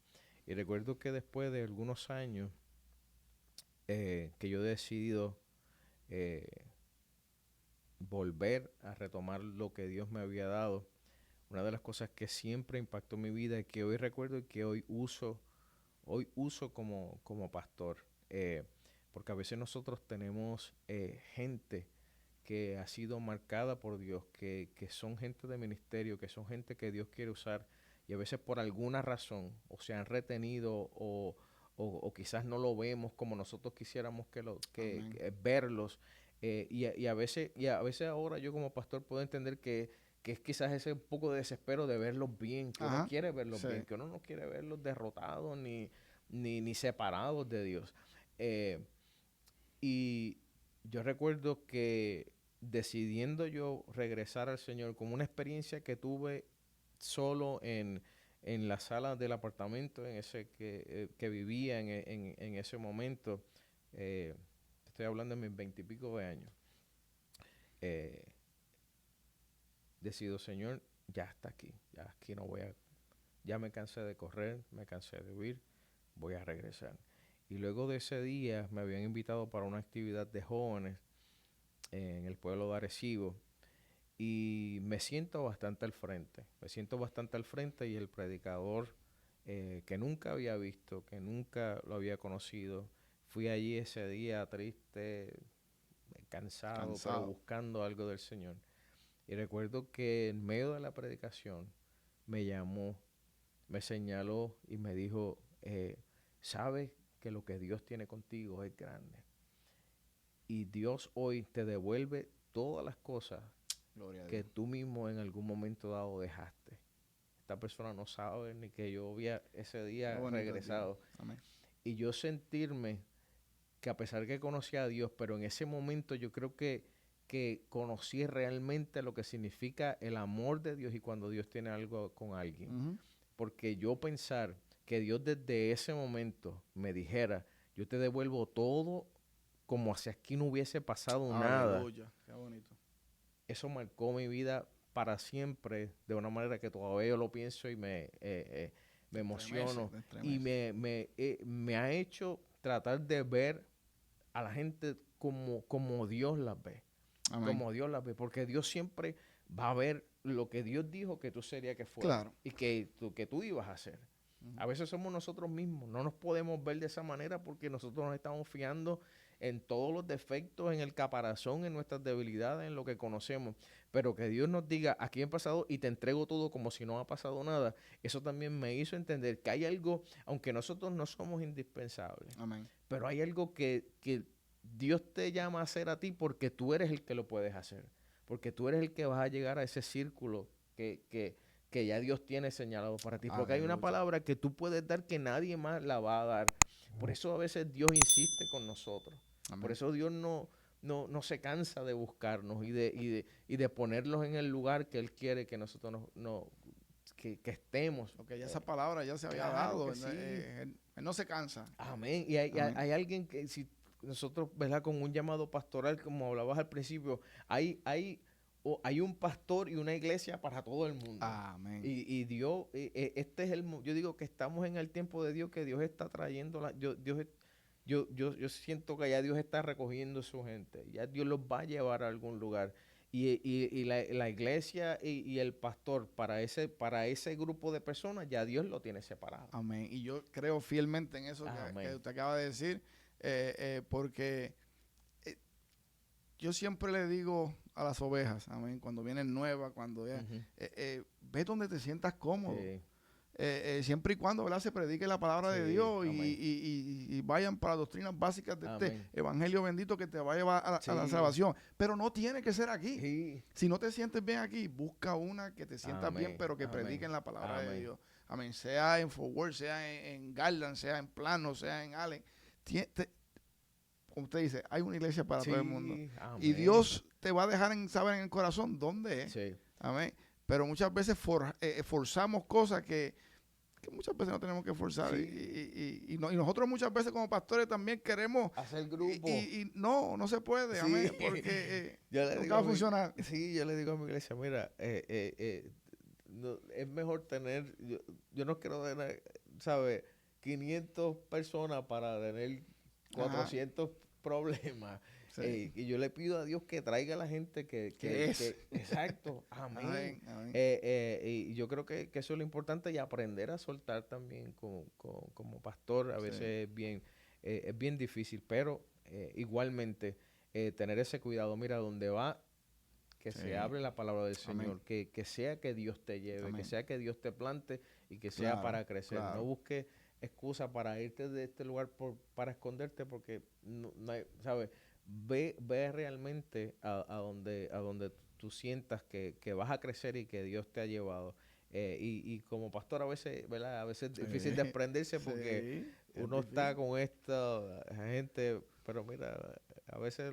Y recuerdo que después de algunos años que yo he decidido volver a retomar lo que Dios me había dado, una de las cosas que siempre impactó mi vida y que hoy recuerdo y que hoy uso como pastor, porque a veces nosotros tenemos gente que ha sido marcada por Dios, que son gente de ministerio, que son gente que Dios quiere usar, y a veces por alguna razón o se han retenido o quizás no lo vemos como nosotros quisiéramos que verlos. Y a veces ahora yo como pastor puedo entender que es quizás ese un poco de desespero de verlos bien, que uno quiere verlos bien, que uno no quiere verlos derrotados ni separados de Dios. Y yo recuerdo que decidiendo yo regresar al Señor, como una experiencia que tuve solo en la sala del apartamento en ese que vivía en ese momento, estoy hablando de mis 20 y pico de años, decido, Señor, ya está aquí, ya aquí no voy a, ya me cansé de correr, me cansé de huir, voy a regresar. Y luego de ese día me habían invitado para una actividad de jóvenes en el pueblo de Arecibo, y me siento bastante al frente y el predicador que nunca había visto, que nunca lo había conocido, fui allí ese día triste, cansado, pero buscando algo del Señor. Y recuerdo que en medio de la predicación me llamó, me señaló y me dijo, sabes que lo que Dios tiene contigo es grande. Y Dios hoy te devuelve todas las cosas que tú mismo en algún momento dado dejaste. Esta persona no sabe ni que yo había ese día regresado. Amén. Y yo sentirme que, a pesar que conocía a Dios, pero en ese momento yo creo que conocí realmente lo que significa el amor de Dios y cuando Dios tiene algo con alguien. Porque yo pensar que Dios desde ese momento me dijera, yo te devuelvo todo como si aquí no hubiese pasado nada. Aleluya, qué bonito. Eso marcó mi vida para siempre de una manera que todavía yo lo pienso y me emociono. Y me ha hecho tratar de ver a la gente como Dios las ve. Amén. Como Dios las ve. Porque Dios siempre va a ver lo que Dios dijo que tú serías que fuera. Claro. Y que tú ibas a hacer. A veces somos nosotros mismos. No nos podemos ver de esa manera porque nosotros nos estamos fiando en todos los defectos, en el caparazón, en nuestras debilidades, en lo que conocemos. Pero que Dios nos diga, aquí he pasado y te entrego todo como si no ha pasado nada. Eso también me hizo entender que hay algo, aunque nosotros no somos indispensables, Amén. pero hay algo que Dios te llama a hacer a ti porque tú eres el que lo puedes hacer. Porque tú eres el que vas a llegar a ese círculo que ya Dios tiene señalado para ti. Porque hay una palabra que tú puedes dar que nadie más la va a dar. Por eso a veces Dios insiste con nosotros. Amén. Por eso Dios no se cansa de buscarnos y de ponerlos en el lugar que Él quiere que nosotros que estemos. Porque ya esa palabra ya se había dado. Sí. Él no se cansa. Amén. Y hay alguien que, si nosotros, ¿verdad? Con un llamado pastoral, como hablabas al principio, hay un pastor y una iglesia para todo el mundo. Amén. Y Dios, este es yo digo que estamos en el tiempo de Dios, que Dios está trayendo, yo siento que ya Dios está recogiendo su gente, ya Dios los va a llevar a algún lugar. Y la iglesia y el pastor para ese grupo de personas, ya Dios lo tiene separado. Amén. Y yo creo fielmente en eso que usted acaba de decir, porque yo siempre le digo a las ovejas, amén, cuando vienen nuevas, cuando ve donde te sientas cómodo. Sí. Siempre y cuando, ¿verdad?, se predique la palabra de Dios y vayan para doctrinas básicas de este evangelio bendito que te va a llevar a la salvación. Pero no tiene que ser aquí. Sí. Si no te sientes bien aquí, busca una que te sientas bien, pero que prediquen la palabra de Dios. Amén. Sea en Forward, sea en Garland, sea en Plano, sea en Allen. Como usted dice, hay una iglesia para todo el mundo. Amén. Y Dios te va a dejar saber en el corazón dónde es. Sí. Amén. Pero muchas veces forzamos cosas que muchas veces no tenemos que forzar. Sí. Y nosotros muchas veces como pastores también queremos hacer grupo. Y no se puede, sí. Amén, porque nunca va a funcionar. Sí, yo le digo a mi iglesia, mira, no, es mejor tener, yo no quiero tener, ¿sabes? 500 personas para tener 400 problemas. Sí. Y yo le pido a Dios que traiga a la gente que exacto, amén. Y yo creo que eso es lo importante, y aprender a soltar también como pastor. A veces es bien difícil, pero igualmente tener ese cuidado. Mira, donde va, que se hable la palabra del Señor, que sea que Dios te lleve, que sea que Dios te plante y que sea para crecer. Claro. No busques excusa para irte de este lugar para esconderte, porque no hay, ¿sabes? Ve realmente a donde tú sientas que vas a crecer y que Dios te ha llevado. Y como pastor a veces, ¿verdad? A veces es difícil desprenderse porque uno está con esta gente, pero mira, a veces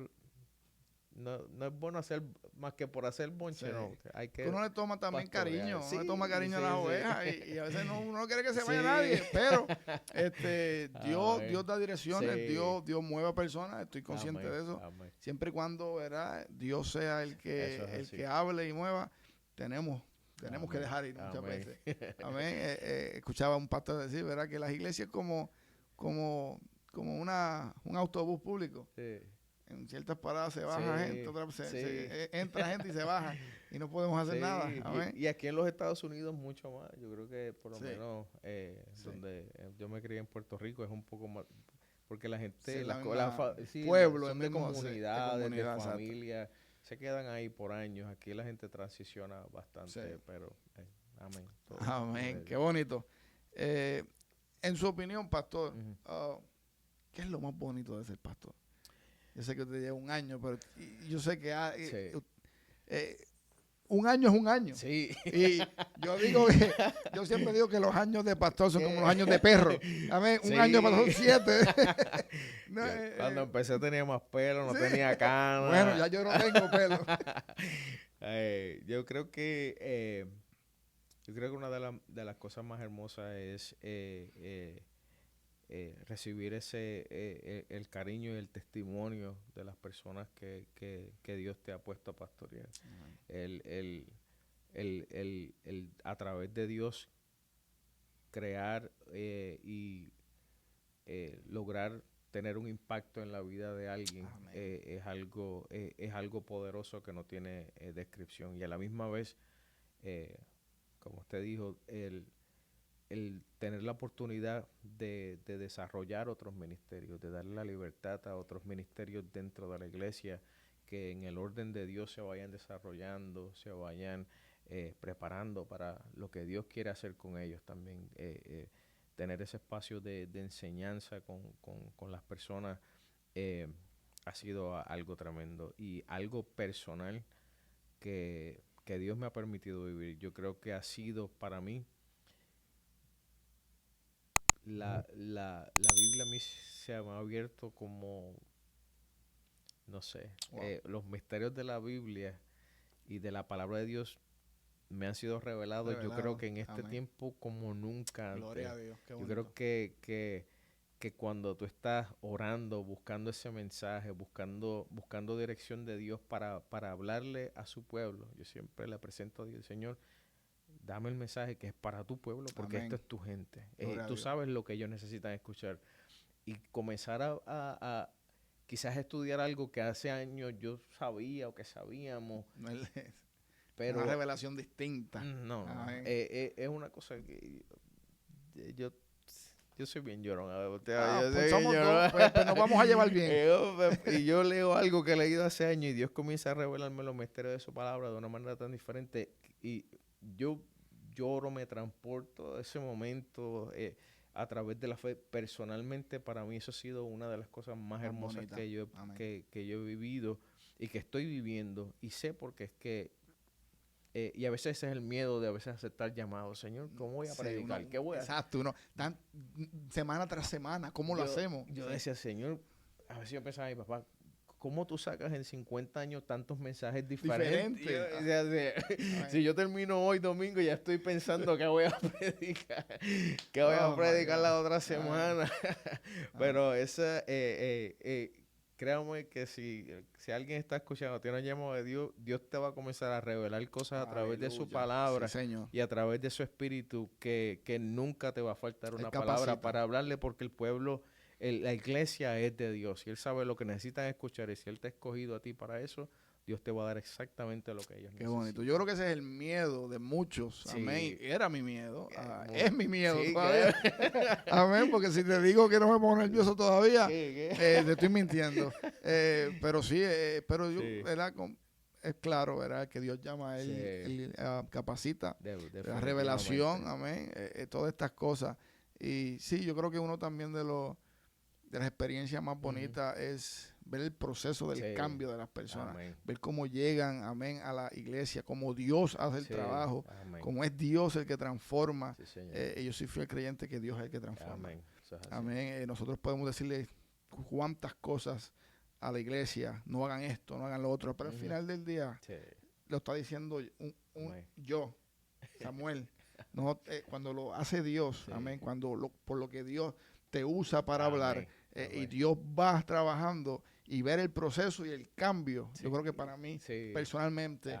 no es bueno hacer más que por hacer bonche, no. Hay que uno le toma también cariño, uno le toma cariño a las ovejas y a veces uno no quiere que se vaya nadie, pero Dios da direcciones, Dios mueve a personas, estoy consciente de eso. Amén. Siempre y cuando, ¿verdad?, Dios sea el que hable y mueva, tenemos que dejar ir muchas veces. Amén. Escuchaba a un pastor decir, ¿verdad?, que las iglesias como un autobús público. Sí. En ciertas paradas se baja gente, entra gente y se baja y no podemos hacer nada. Amén. Y aquí en los Estados Unidos mucho más. Yo creo que por lo menos donde yo me crié en Puerto Rico es un poco más, porque la gente, pueblos, son de comunidades, de familia, se quedan ahí por años. Aquí la gente transiciona bastante, pero amén. Amén, qué bonito. En su opinión, pastor, ¿qué es lo más bonito de ser pastor? Yo sé que usted lleva un año, pero yo sé que un año es un año. Sí. Y yo siempre digo que los años de pastor son como los años de perro. Amén. Un año de pastor son 7. Cuando empecé tenía más pelo, no tenía canas. Bueno, ya yo no tengo pelo. Yo creo que una de las cosas más hermosas es recibir el cariño y el testimonio de las personas que Dios te ha puesto a pastorear. Uh-huh. El a través de Dios crear y lograr tener un impacto en la vida de alguien es algo poderoso que no tiene descripción. Y a la misma vez, como usted dijo, el tener la oportunidad de desarrollar otros ministerios, de darle la libertad a otros ministerios dentro de la iglesia, que en el orden de Dios se vayan desarrollando, se vayan preparando para lo que Dios quiere hacer con ellos también. Tener ese espacio de enseñanza con las personas ha sido algo tremendo y algo personal que Dios me ha permitido vivir. Yo creo que ha sido para mí, la Biblia a mí se me ha abierto como, no sé, los misterios de la Biblia y de la palabra de Dios me han sido revelados. Yo creo que en este tiempo como nunca antes. Gloria a Dios, qué bonito. Yo creo que cuando tú estás orando, buscando ese mensaje, buscando dirección de Dios para hablarle a su pueblo, yo siempre le presento a Dios, Señor, dame el mensaje que es para tu pueblo, porque esto es tu gente. Tú sabes lo que ellos necesitan escuchar. Y comenzar a quizás estudiar algo que hace años yo sabía o que sabíamos. Pero una revelación distinta. No, es una cosa que yo soy bien llorón. Pues somos dos, pues nos vamos a llevar bien. Y yo leo algo que he leído hace años y Dios comienza a revelarme los misterios de su palabra de una manera tan diferente. Y yo lloro, me transporto a ese momento a través de la fe. Personalmente, para mí eso ha sido una de las cosas más hermosas que yo he vivido y que estoy viviendo. Y sé porque es que y a veces ese es el miedo de a veces aceptar llamados. Señor, ¿cómo voy a predicar? ¿Qué voy a hacer? Exacto, semana tras semana, ¿cómo lo hacemos? Yo decía, Señor, a veces yo pensaba, mi papá, ¿cómo tú sacas en 50 años tantos mensajes diferentes? Si yo termino hoy domingo, ya estoy pensando que voy a predicar. Que voy a predicar la otra semana. Pero esa... créame que si alguien está escuchando, tiene un llamado de Dios, Dios te va a comenzar a revelar cosas a través de su palabra y a través de su espíritu que nunca te va a faltar una palabra para hablarle, porque el pueblo, la iglesia es de Dios y Él sabe lo que necesitan escuchar, y si Él te ha escogido a ti para eso, Dios te va a dar exactamente lo que ellos necesitan. Qué bonito. Yo creo que ese es el miedo de muchos. Sí. Amén. Era mi miedo. Es mi miedo todavía. Amén. Porque si te digo que no me pongo nervioso todavía, te estoy mintiendo. Pero sí, pero yo, ¿verdad? Es claro, ¿verdad? Que Dios llama a él, él capacita. La revelación, amén. Todas estas cosas. Y sí, yo creo que uno también de las experiencias más bonitas es ver el proceso del cambio de las personas, ver cómo llegan, amén, a la iglesia, cómo Dios hace el trabajo, cómo es Dios el que transforma. Yo soy fiel creyente que Dios es el que transforma. Amén. Nosotros podemos decirle cuántas cosas a la iglesia, no hagan esto, no hagan lo otro, pero al final del día lo está diciendo yo, Samuel. No, cuando lo hace Dios, amén, por lo que Dios te usa para hablar, y Dios va trabajando y ver el proceso y el cambio. Yo creo que para mí, personalmente,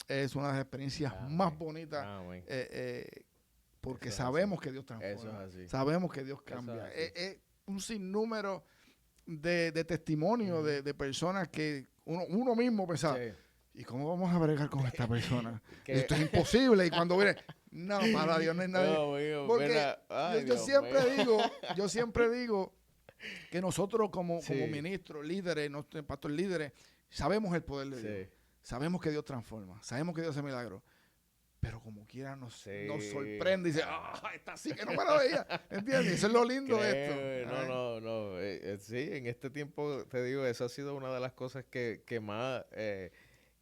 es una de las experiencias más bonitas, porque sabemos que Dios transforma, sabemos que Dios cambia. Es un sinnúmero de testimonios de personas que uno mismo pensaba, ¿y cómo vamos a bregar con esta persona? Esto es imposible. Y cuando viene, no, para Dios no hay nadie. Porque yo siempre digo que nosotros como ministros, líderes, pastores líderes, sabemos el poder de Dios. Sabemos que Dios transforma. Sabemos que Dios hace milagros. Pero como quiera nos sorprende y dice, esta sí que no me la veía. ¿Entiendes? Eso es lo lindo de esto. No. Sí, en este tiempo, te digo, eso ha sido una de las cosas que más...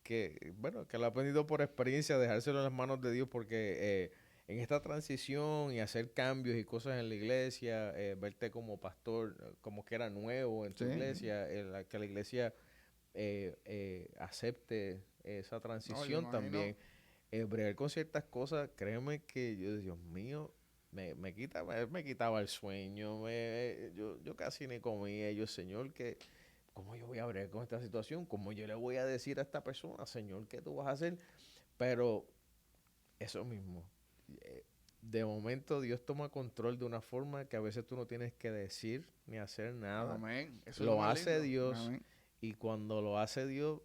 que lo he aprendido por experiencia, dejárselo en las manos de Dios, porque en esta transición y hacer cambios y cosas en la iglesia, verte como pastor, como que era nuevo en tu iglesia, que la iglesia acepte esa transición también, bregar con ciertas cosas, créeme que yo, Dios mío, me quitaba el sueño, yo casi ni comía. Yo, Señor, ¿cómo yo voy a bregar con esta situación? ¿Cómo yo le voy a decir a esta persona, Señor, qué tú vas a hacer? Pero eso mismo, de momento Dios toma control de una forma que a veces tú no tienes que decir ni hacer nada. Amén. Eso lo hace Dios. Amén. Y cuando lo hace Dios,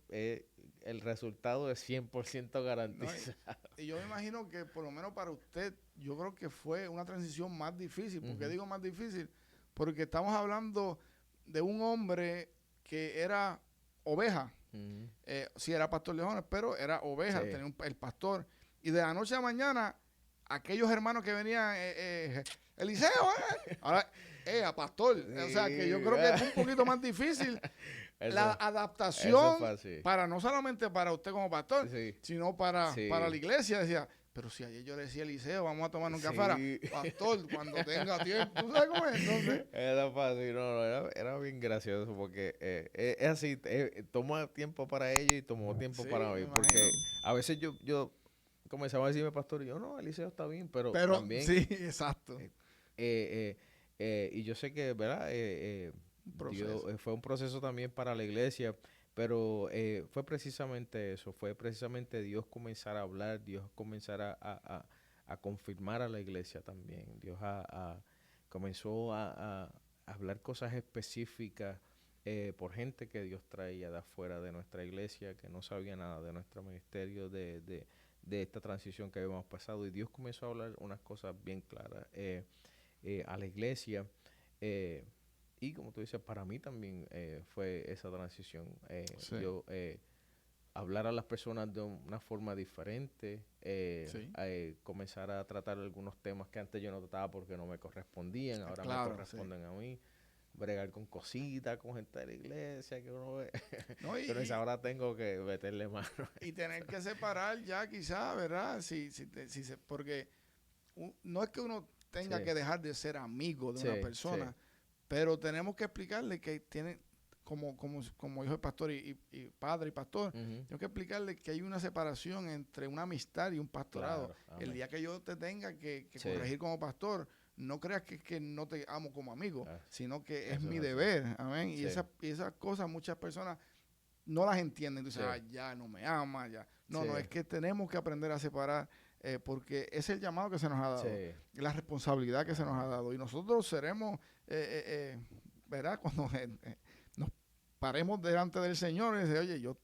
el resultado es 100% garantizado. Y yo me imagino que por lo menos para usted, yo creo que fue una transición más difícil. ¿Por qué digo más difícil? Porque estamos hablando de un hombre que era oveja. Sí, era pastor Leones, pero era oveja, tenía el pastor. Y de la noche a la mañana, aquellos hermanos que venían, Eliseo, ahora, a pastor. O sea, que yo creo que fue un poquito más difícil la adaptación para no solamente para usted como pastor, sino para la iglesia. Decía, pero si ayer yo le decía a Eliseo, vamos a tomar un café, pastor, cuando tenga tiempo. ¿Tú sabes cómo es? Entonces, era fácil, era bien gracioso porque es así, toma tiempo para ellos y tomó tiempo para mí. Porque a veces yo comenzaba a decirme, pastor, y yo, no, Eliseo está bien, pero también... Sí, exacto. Y yo sé que, ¿verdad? Fue un proceso también para la iglesia, pero fue precisamente eso, fue precisamente Dios comenzar a hablar, Dios comenzar a confirmar a la iglesia también. Dios comenzó a hablar cosas específicas por gente que Dios traía de afuera de nuestra iglesia, que no sabía nada de nuestro ministerio, de esta transición que habíamos pasado. Y Dios comenzó a hablar unas cosas bien claras a la iglesia. Y como tú dices, para mí también fue esa transición. Yo hablar a las personas de una forma diferente, comenzar a tratar algunos temas que antes yo no trataba porque no me correspondían, ahora me corresponden a mí. Bregar con cositas, con gente de la iglesia que uno ve. No, pero ahora tengo que meterle mano. Y tener que separar ya quizás, ¿verdad? Porque no es que uno tenga que dejar de ser amigo de una persona, pero tenemos que explicarle que tiene, como hijo de pastor y padre y pastor, tengo que explicarle que hay una separación entre una amistad y un pastorado. Claro, el día que yo te tenga que corregir como pastor, no creas que no te amo como amigo, sino que es mi deber. Amén. Y esas cosas muchas personas no las entienden. Entonces, ya no me ama, ya. No, es que tenemos que aprender a separar porque es el llamado que se nos ha dado, la responsabilidad que se nos ha dado. Y nosotros seremos, ¿verdad? Cuando nos paremos delante del Señor y decir, oye, yo,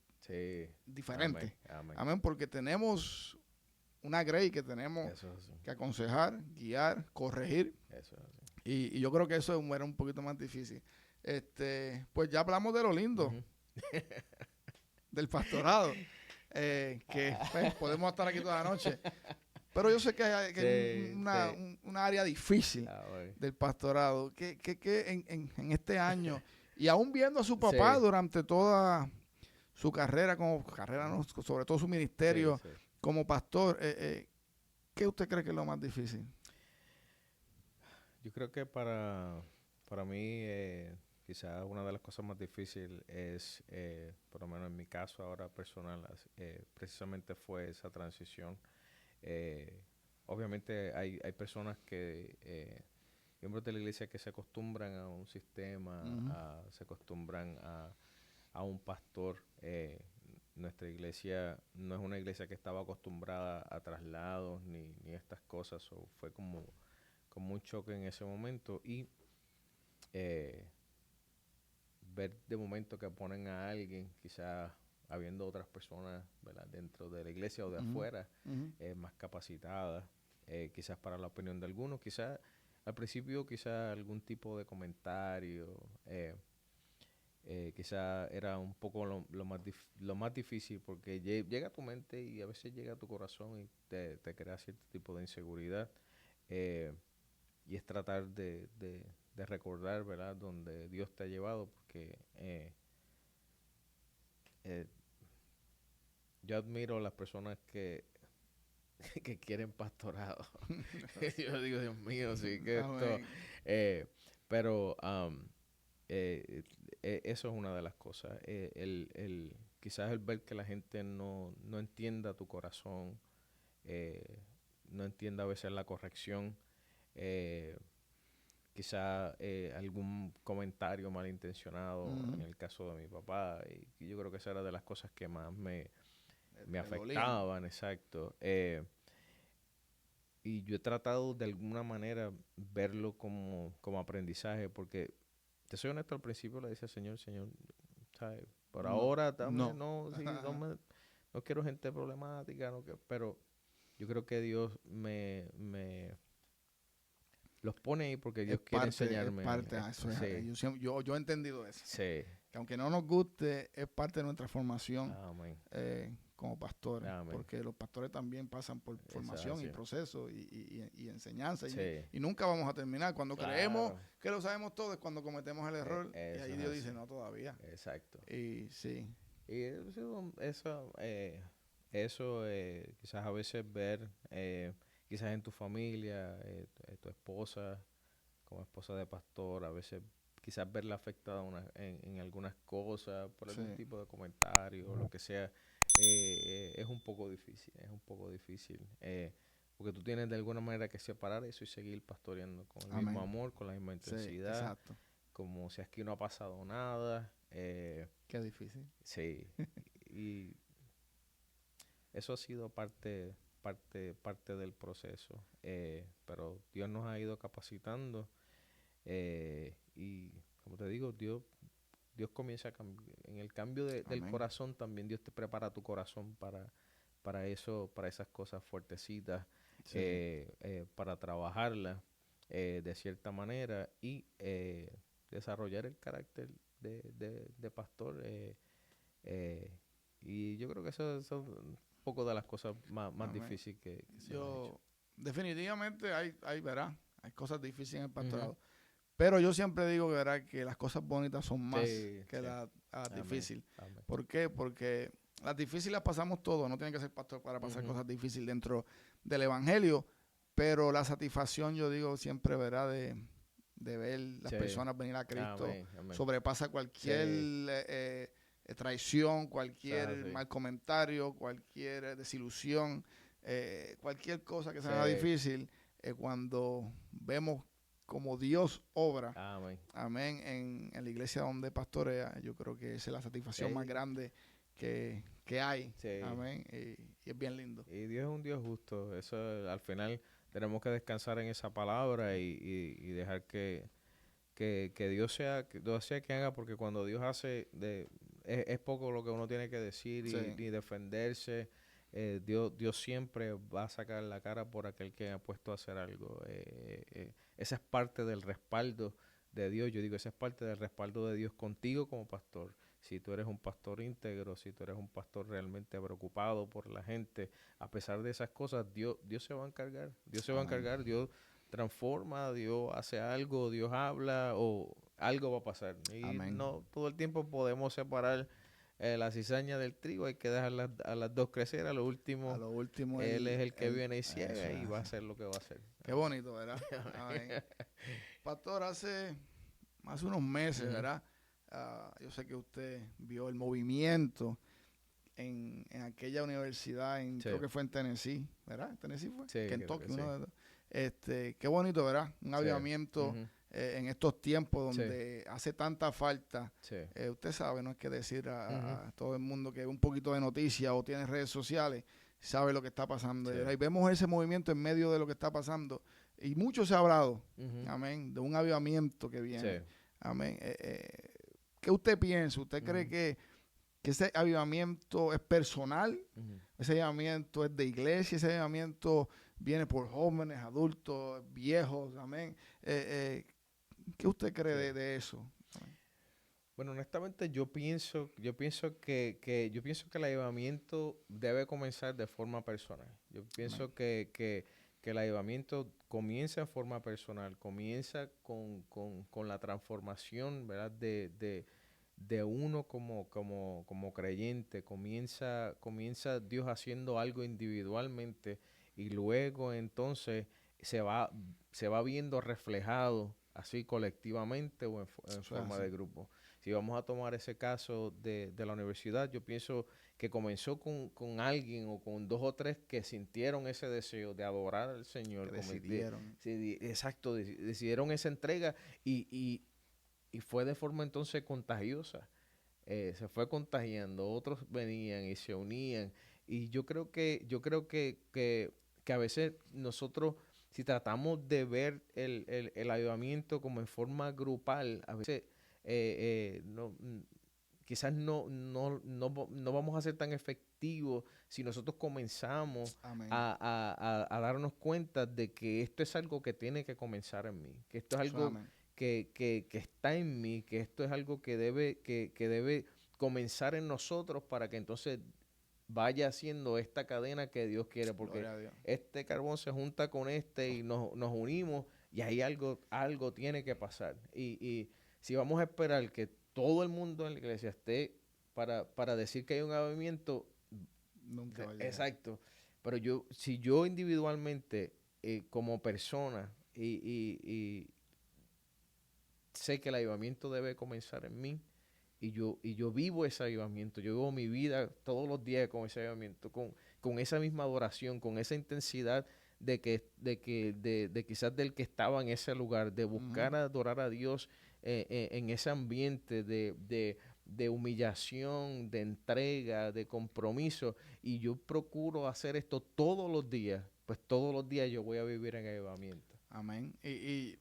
diferente. Amén. Porque tenemos una grey que tenemos que aconsejar, guiar, corregir. Y yo creo que eso era un poquito más difícil. Pues ya hablamos de lo lindo, del pastorado. Que pues, podemos estar aquí toda la noche, pero yo sé que hay una área difícil del pastorado que en este año y aún viendo a su papá durante toda su carrera sobre todo su ministerio como pastor, ¿qué usted cree que es lo más difícil? Yo creo que para mí quizás una de las cosas más difíciles es, por lo menos en mi caso ahora personal, precisamente fue esa transición. Obviamente hay personas miembros de la iglesia que se acostumbran a un sistema, se acostumbran a un pastor. Nuestra iglesia no es una iglesia que estaba acostumbrada a traslados ni estas cosas. Fue como un choque en ese momento y ver de momento que ponen a alguien, quizás habiendo otras personas, ¿verdad?, dentro de la iglesia o de afuera, más capacitadas, quizás para la opinión de algunos, quizás al principio quizás algún tipo de comentario, quizás era un poco lo más difícil porque llega a tu mente y a veces llega a tu corazón y te crea cierto tipo de inseguridad, y es tratar de recordar, ¿verdad?, donde Dios te ha llevado, porque yo admiro a las personas que quieren pastorado. Yo digo, Dios mío, sí que esto... pero eso es una de las cosas. Quizás el ver que la gente no entienda tu corazón, no entienda a veces la corrección, quizá algún comentario malintencionado en el caso de mi papá, y yo creo que esa era de las cosas que más me afectaban, exacto. Y yo he tratado de alguna manera verlo como aprendizaje, porque te soy honesto, al principio le decía, Señor, ¿sabes? Por ahora también no no quiero gente problemática, pero yo creo que Dios me los pone ahí porque Dios quiere enseñarme. Es parte, eso es, sí. yo he entendido eso. Sí. Que aunque no nos guste, es parte de nuestra formación como pastores. Amén. Porque los pastores también pasan por formación y proceso y enseñanza. Sí. Y nunca vamos a terminar. Cuando creemos que lo sabemos todo es cuando cometemos el error. Y ahí Dios dice, no, todavía. Exacto. Y sí. Y eso quizás a veces ver, quizás en tu familia, tu esposa, como esposa de pastor, a veces quizás verla afectada en algunas cosas, por algún tipo de comentario o lo que sea, es un poco difícil, porque tú tienes de alguna manera que separar eso y seguir pastoreando con el mismo amor, con la misma intensidad, como si aquí no ha pasado nada. Qué difícil. Sí, y eso ha sido parte del proceso, pero Dios nos ha ido capacitando. Y como te digo, Dios comienza a cambiar. En el cambio del corazón también Dios te prepara tu corazón para esas cosas fuertecitas, para trabajarlas de cierta manera y desarrollar el carácter de pastor. Y yo creo que eso son un poco de las cosas más difíciles que se han hecho. Definitivamente hay cosas difíciles en el pastorado. Pero yo siempre digo que las cosas bonitas son más que las difíciles. ¿Por qué? Porque las difíciles las pasamos todos. No tienen que ser pastor para pasar cosas difíciles dentro del evangelio. Pero la satisfacción, yo digo, siempre de ver las personas venir a Cristo. Amén. Sobrepasa cualquier traición, cualquier mal comentario, cualquier desilusión, cualquier cosa que sea difícil. Cuando vemos como Dios obra, amén, en la iglesia donde pastorea, yo creo que esa es la satisfacción más grande que hay, amén, y es bien lindo. Y Dios es un Dios justo, eso al final tenemos que descansar en esa palabra y dejar que Dios sea que haga, porque cuando Dios hace, es poco lo que uno tiene que decir y defenderse. Dios siempre va a sacar la cara por aquel que ha puesto a hacer algo. Esa es parte del respaldo de Dios. Yo digo, esa es parte del respaldo de Dios contigo como pastor. Si tú eres un pastor íntegro, si tú eres un pastor realmente preocupado por la gente, a pesar de esas cosas, Dios se va a encargar. Dios se va a encargar. Dios transforma, Dios hace algo, Dios habla o algo va a pasar. Y no todo el tiempo podemos separar la cizaña del trigo, hay que dejar a las dos crecer. A lo último él es el que viene y ciega y va a hacer lo que va a hacer. Qué bonito, ¿verdad? Pastor, hace unos meses, ¿verdad? Yo sé que usted vio el movimiento en aquella universidad, creo que fue en Tennessee, ¿verdad? ¿Tennessee fue? Sí, Kentucky, qué bonito, ¿verdad? Un avivamiento en estos tiempos donde hace tanta falta. Usted sabe, no hay que decir a todo el mundo que un poquito de noticia o tiene redes sociales, sabe lo que está pasando. Y vemos ese movimiento en medio de lo que está pasando. Y mucho se ha hablado, amén, de un avivamiento que viene. Amén. ¿Qué usted piensa? ¿Usted cree que ese avivamiento es personal? ¿Ese avivamiento es de iglesia? ¿Ese avivamiento viene por jóvenes, adultos, viejos? Amén. ¿Qué usted cree de eso? Amén. Bueno, honestamente yo pienso que el avivamiento debe comenzar de forma personal. Yo pienso que el avivamiento comienza en forma personal, comienza con la transformación, ¿verdad? De uno como creyente, comienza Dios haciendo algo individualmente y luego entonces se va viendo reflejado así colectivamente o en forma de grupo. Si vamos a tomar ese caso de la universidad, yo pienso que comenzó con alguien o con 2 o 3 que sintieron ese deseo de adorar al Señor. Que decidieron. Exacto, decidieron esa entrega y fue de forma entonces contagiosa. Se fue contagiando, otros venían y se unían. Y yo creo que a veces nosotros, si tratamos de ver el avivamiento como en forma grupal, a veces quizás no vamos a ser tan efectivo si nosotros comenzamos a darnos cuenta de que esto es algo que tiene que comenzar en mí, que esto es algo que está en mí, que esto es algo que debe comenzar en nosotros para que entonces vaya haciendo esta cadena que Dios quiere, porque este carbón se junta con y nos unimos y ahí algo tiene que pasar. Y si vamos a esperar que todo el mundo en la iglesia esté para decir que hay un avivamiento, nunca va a llegar. Exacto. Pero si yo individualmente, como persona, y sé que el avivamiento debe comenzar en mí, y yo vivo ese avivamiento, yo vivo mi vida todos los días con ese avivamiento, con esa misma adoración, con esa intensidad de quizás del que estaba en ese lugar, de buscar adorar a Dios en ese ambiente de humillación, de entrega, de compromiso, y yo procuro hacer esto todos los días, pues todos los días yo voy a vivir en avivamiento. Amén. Y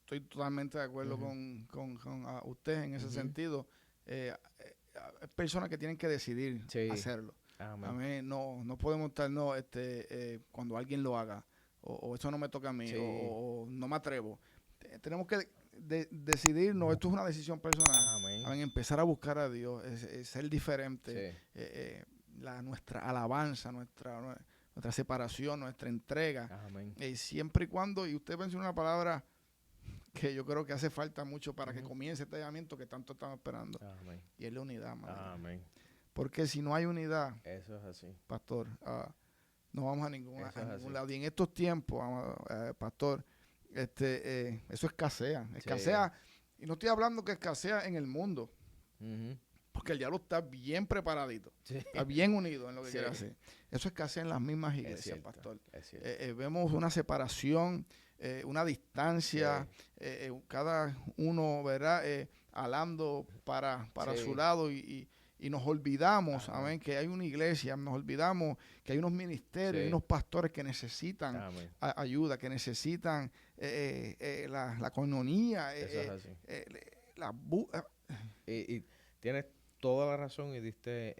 estoy totalmente de acuerdo con usted en ese sentido. Hay personas que tienen que decidir hacerlo. Amén. Amén. No podemos estar cuando alguien lo haga, o eso no me toca a mí, o no me atrevo. Tenemos que decidirnos. Esto es una decisión personal. Amén. Empezar a buscar a Dios, es ser diferente. Nuestra alabanza, nuestra separación, nuestra entrega. Amén. Siempre y cuando, y usted mencionó una palabra que yo creo que hace falta mucho para que comience este llamamiento que tanto estamos esperando. Amén. Y es la unidad, madre. Amén. Porque si no hay unidad, eso es así, pastor, no vamos a ningún lado. Y en estos tiempos, pastor, eso escasea. Escasea, y no estoy hablando que escasea en el mundo, porque el diablo está bien preparadito, está bien unido en lo que quiere hacer. Eso escasea en las mismas iglesias, pastor. Vemos una separación, una distancia, cada uno, ¿verdad? Alando para su lado y nos olvidamos, amén, que hay una iglesia, nos olvidamos que hay unos ministerios, hay unos pastores que necesitan ayuda, que necesitan la coinonía. Y tienes toda la razón y diste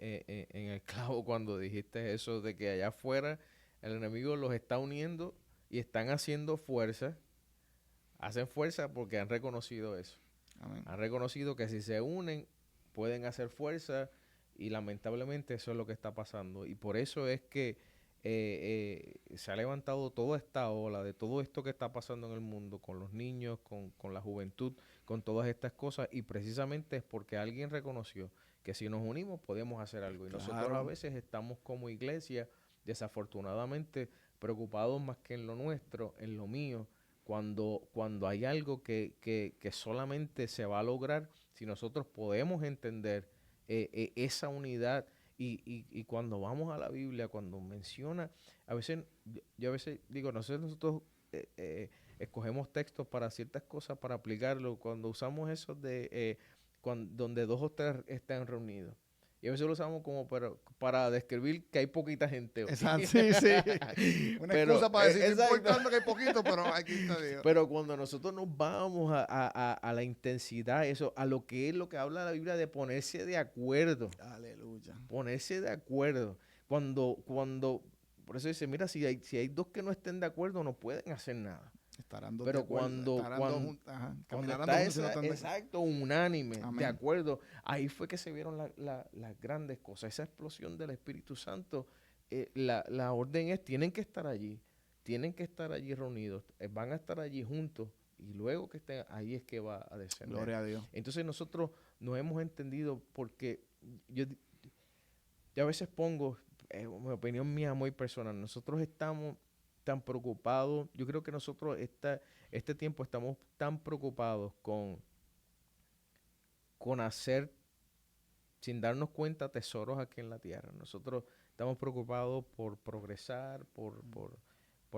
en el clavo cuando dijiste eso de que allá afuera el enemigo los está uniendo y están haciendo fuerza. Hacen fuerza porque han reconocido eso. Amén. Han reconocido que si se unen pueden hacer fuerza, y lamentablemente eso es lo que está pasando. Y por eso es que se ha levantado toda esta ola de todo esto que está pasando en el mundo con los niños, con la juventud, con todas estas cosas, y precisamente es porque alguien reconoció que si nos unimos podemos hacer algo. Y nosotros a veces estamos como iglesia, desafortunadamente, preocupados más que en lo nuestro, en lo mío, cuando hay algo que solamente se va a lograr si nosotros podemos entender esa unidad. Y cuando vamos a la Biblia, cuando menciona, yo a veces digo, nosotros escogemos textos para ciertas cosas, para aplicarlo, cuando usamos eso donde 2 o 3 están reunidos. Y a veces lo usamos como para describir que hay poquita gente. Exacto, sí. Una excusa para decir, no importando que hay poquito, pero aquí está Dios. Pero cuando nosotros nos vamos a la intensidad, a lo que habla la Biblia de ponerse de acuerdo. Aleluya. Ponerse de acuerdo. Cuando por eso dice, mira, si hay 2 que no estén de acuerdo, no pueden hacer nada. Pero cuando está exacto, unánime, amén, de acuerdo, ahí fue que se vieron las grandes cosas, esa explosión del Espíritu Santo. La orden es, tienen que estar allí reunidos, van a estar allí juntos, y luego que estén ahí es que va a descender. Gloria a Dios. Entonces nosotros nos hemos entendido, porque yo a veces pongo, mi opinión mía muy personal, nosotros estamos tan preocupados, yo creo que nosotros este tiempo estamos tan preocupados con hacer, sin darnos cuenta, tesoros aquí en la tierra. Nosotros estamos preocupados por progresar, por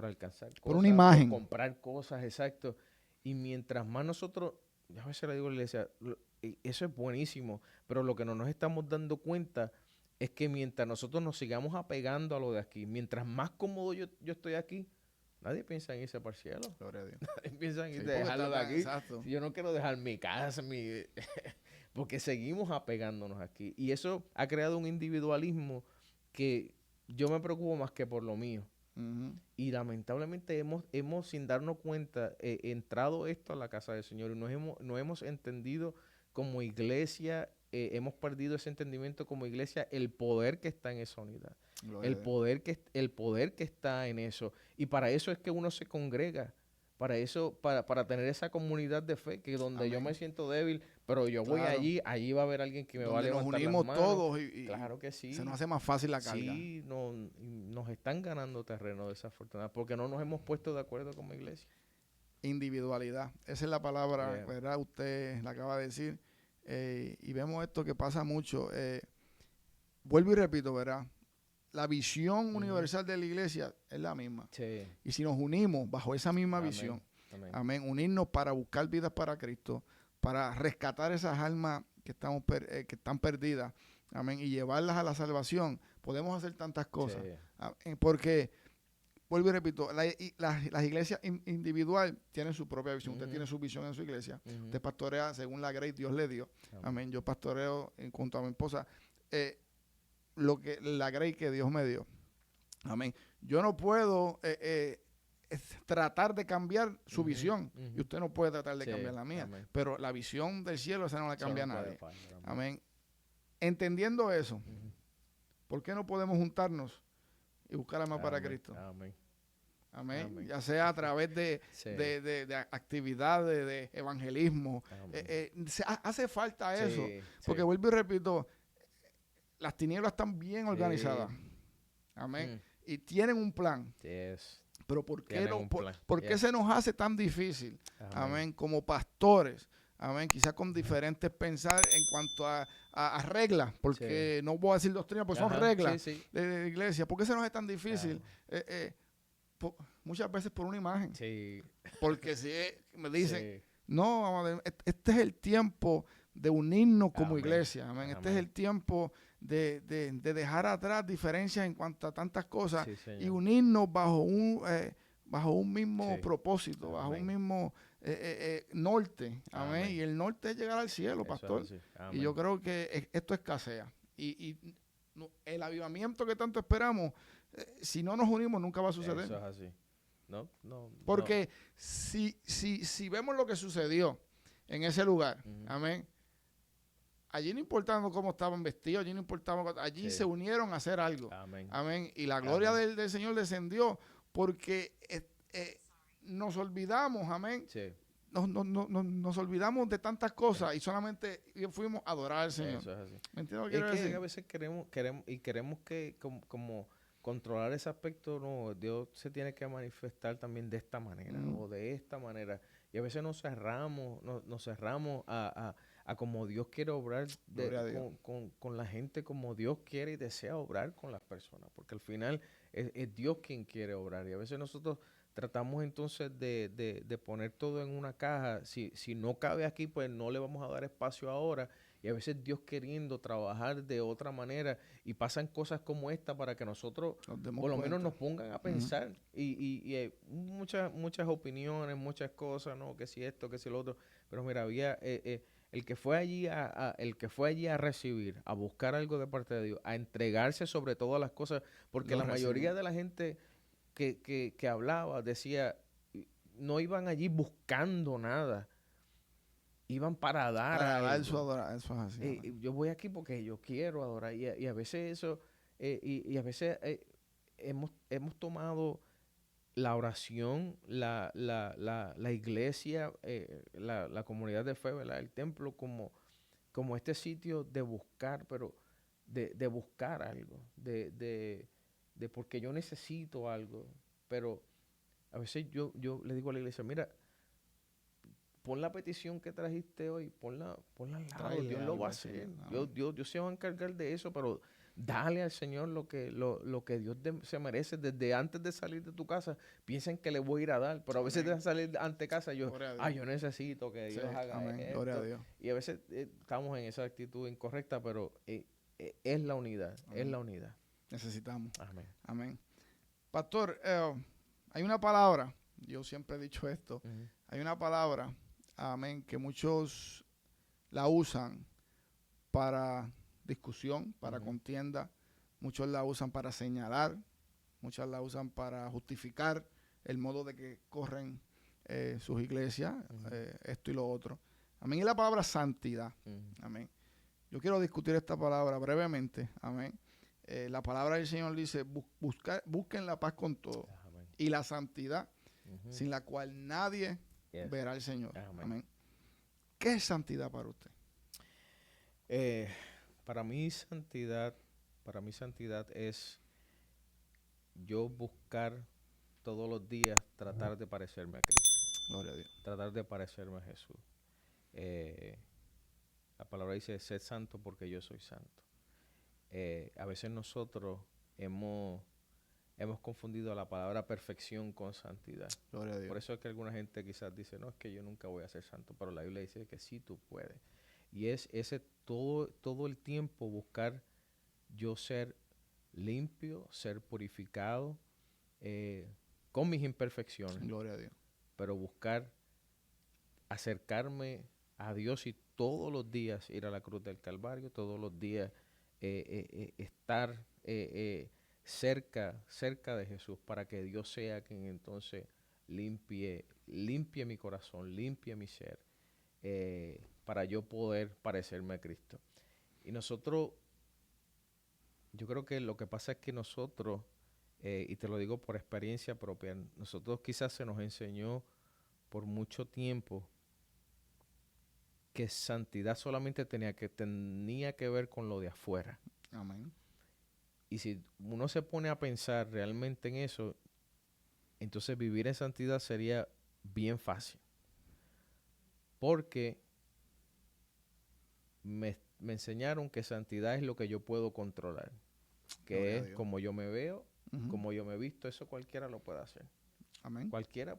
alcanzar cosas, por una imagen, por comprar cosas, exacto. Y mientras más nosotros, yo a veces le digo a la iglesia, eso es buenísimo, pero lo que no nos estamos dando cuenta es que mientras nosotros nos sigamos apegando a lo de aquí, mientras más cómodo yo estoy aquí, nadie piensa en irse para el cielo. Gloria a Dios. Nadie piensa en dejarlo de aquí. Exacto. Yo no quiero dejar mi casa, porque seguimos apegándonos aquí. Y eso ha creado un individualismo que yo me preocupo más que por lo mío. Y lamentablemente hemos sin darnos cuenta, entrado esto a la casa del Señor y no hemos entendido como iglesia, hemos perdido ese entendimiento como iglesia, el poder que está en esa unidad, el poder que está en eso. Y para eso es que uno se congrega, para eso, para tener esa comunidad de fe, que donde yo me siento débil, pero yo voy allí va a haber alguien que me va a levantar las manos. Nos unimos todos y claro que sí. Se nos hace más fácil la carga. Sí, nos están ganando terreno desafortunadamente, porque no nos hemos puesto de acuerdo como iglesia. Individualidad, esa es la palabra, ¿verdad? Usted la acaba de decir, y vemos esto que pasa mucho. Vuelvo y repito, ¿verdad? La visión universal de la iglesia es la misma. Sí. Y si nos unimos bajo esa misma visión, amén, unirnos para buscar vidas para Cristo, para rescatar esas almas que están perdidas, amén, y llevarlas a la salvación, podemos hacer tantas cosas. Sí. Porque, vuelvo y repito, las iglesias individual tienen su propia visión. Usted tiene su visión en su iglesia. Usted pastorea según la gracia Dios le dio. Amén. Yo pastoreo junto a mi esposa. La gracia que Dios me dio. Amén. Yo no puedo tratar de cambiar su visión y usted no puede tratar de cambiar la mía. Amén. Pero la visión del cielo, esa no la cambia nadie. Amén. Entendiendo eso, ¿por qué no podemos juntarnos y buscar almas para Cristo? Amén. Amén. Amén. Ya sea a través de actividades de evangelismo. Hace falta eso. Porque vuelvo y repito, las tinieblas están bien organizadas. Amén. Y tienen un plan. Pero ¿por qué se nos hace tan difícil? Amén. Como pastores. Amén. Quizás con diferentes pensar en cuanto a reglas. Porque no voy a decir doctrina, porque son reglas de iglesia. ¿Por qué se nos hace tan difícil? Muchas veces por una imagen. Sí. Porque si me dicen, no, vamos a ver, este es el tiempo de unirnos como iglesia. Amén. Este es el tiempo de dejar atrás diferencias en cuanto a tantas cosas y unirnos bajo un mismo propósito, bajo un mismo norte. Amén. Y el norte es llegar al cielo, pastor. Y yo creo que esto escasea. Y el avivamiento que tanto esperamos, si no nos unimos, nunca va a suceder. Eso es así. Porque si vemos lo que sucedió en ese lugar, amén. Allí no importaba cómo estaban vestidos, allí no importaba, allí se unieron a hacer algo. Amén. Amén. Y la gloria del Señor descendió porque nos olvidamos, amén. Sí. Nos olvidamos de tantas cosas y solamente fuimos a adorar al Señor. Eso es así. ¿Me entiendes lo que quiero decir? A veces queremos que como controlar ese aspecto, no, Dios se tiene que manifestar también de esta manera o de esta manera. Y a veces nos cerramos a como Dios quiere obrar con la gente, como Dios quiere y desea obrar con las personas, porque al final es Dios quien quiere obrar. Y a veces nosotros tratamos entonces de poner todo en una caja. Si no cabe aquí, pues no le vamos a dar espacio ahora. Y a veces Dios queriendo trabajar de otra manera y pasan cosas como esta para que nosotros por lo menos nos pongan a pensar. Y hay muchas opiniones, muchas cosas, ¿no? Que si esto, que si lo otro. Pero mira, había el que fue allí a recibir, a buscar algo de parte de Dios, a entregarse sobre todas las cosas, porque la mayoría de la gente que hablaba decía, no iban allí buscando nada. Iban para dar algo. Eso es así. Yo voy aquí porque yo quiero adorar. Y a veces eso, y a veces hemos tomado la oración, la iglesia, la comunidad de fe, ¿verdad? El templo como este sitio de buscar, pero de buscar algo, de porque yo necesito algo. Pero a veces yo le digo a la iglesia, mira, pon la petición que trajiste hoy, ponla al lado, Dios lo va a hacer. Dios se va a encargar de eso, pero dale al Señor lo que Dios se merece. Desde antes de salir de tu casa, piensen que le voy a ir a dar, pero a veces de salir ante casa yo necesito que Dios haga esto. Gloria a Dios. Y a veces estamos en esa actitud incorrecta, pero es la unidad, es la unidad. Necesitamos. Amén. Pastor, hay una palabra, yo siempre he dicho esto, hay una palabra, amén, que muchos la usan para discusión, para contienda, muchos la usan para señalar, muchos la usan para justificar el modo de que corren sus iglesias, esto y lo otro. Amén. Y la palabra santidad. Amén. Yo quiero discutir esta palabra brevemente. Amén. La palabra del Señor dice, busquen la paz con todo. Amén. Y la santidad, sin la cual nadie verá al Señor. Amén. ¿Qué es santidad para usted? Para mí santidad es yo buscar todos los días tratar de parecerme a Cristo. Gloria a Dios. Tratar de parecerme a Jesús. La palabra dice, sed santo porque yo soy santo. A veces nosotros hemos confundido la palabra perfección con santidad. Gloria a Dios. Por eso es que alguna gente quizás dice, no, es que yo nunca voy a ser santo, pero la Biblia dice que sí tú puedes. Y es ese todo el tiempo buscar yo ser limpio, ser purificado, con mis imperfecciones. Gloria a Dios. Pero buscar acercarme a Dios y todos los días ir a la cruz del Calvario, todos los días estar cerca de Jesús para que Dios sea quien entonces limpie mi corazón, limpie mi ser, para yo poder parecerme a Cristo. Y nosotros, yo creo que lo que pasa es que nosotros, y te lo digo por experiencia propia, nosotros quizás se nos enseñó por mucho tiempo que santidad solamente tenía que ver con lo de afuera. Amén. Y si uno se pone a pensar realmente en eso, entonces vivir en santidad sería bien fácil. Porque me enseñaron que santidad es lo que yo puedo controlar. Que es como yo me veo, como yo me visto, eso cualquiera lo puede hacer. Amén. Cualquiera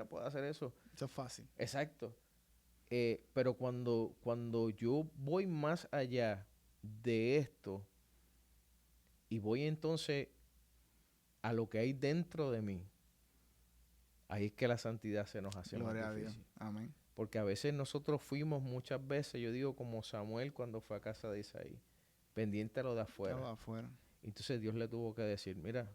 puede hacer eso. Eso es fácil. Exacto. Pero cuando yo voy más allá de esto y voy entonces a lo que hay dentro de mí, ahí es que la santidad se nos hace más difícil. Gloria a Dios. Amén. Porque a veces nosotros fuimos muchas veces, yo digo como Samuel cuando fue a casa de Isaí, pendiente a lo de afuera. Lo de afuera. Entonces Dios le tuvo que decir, mira,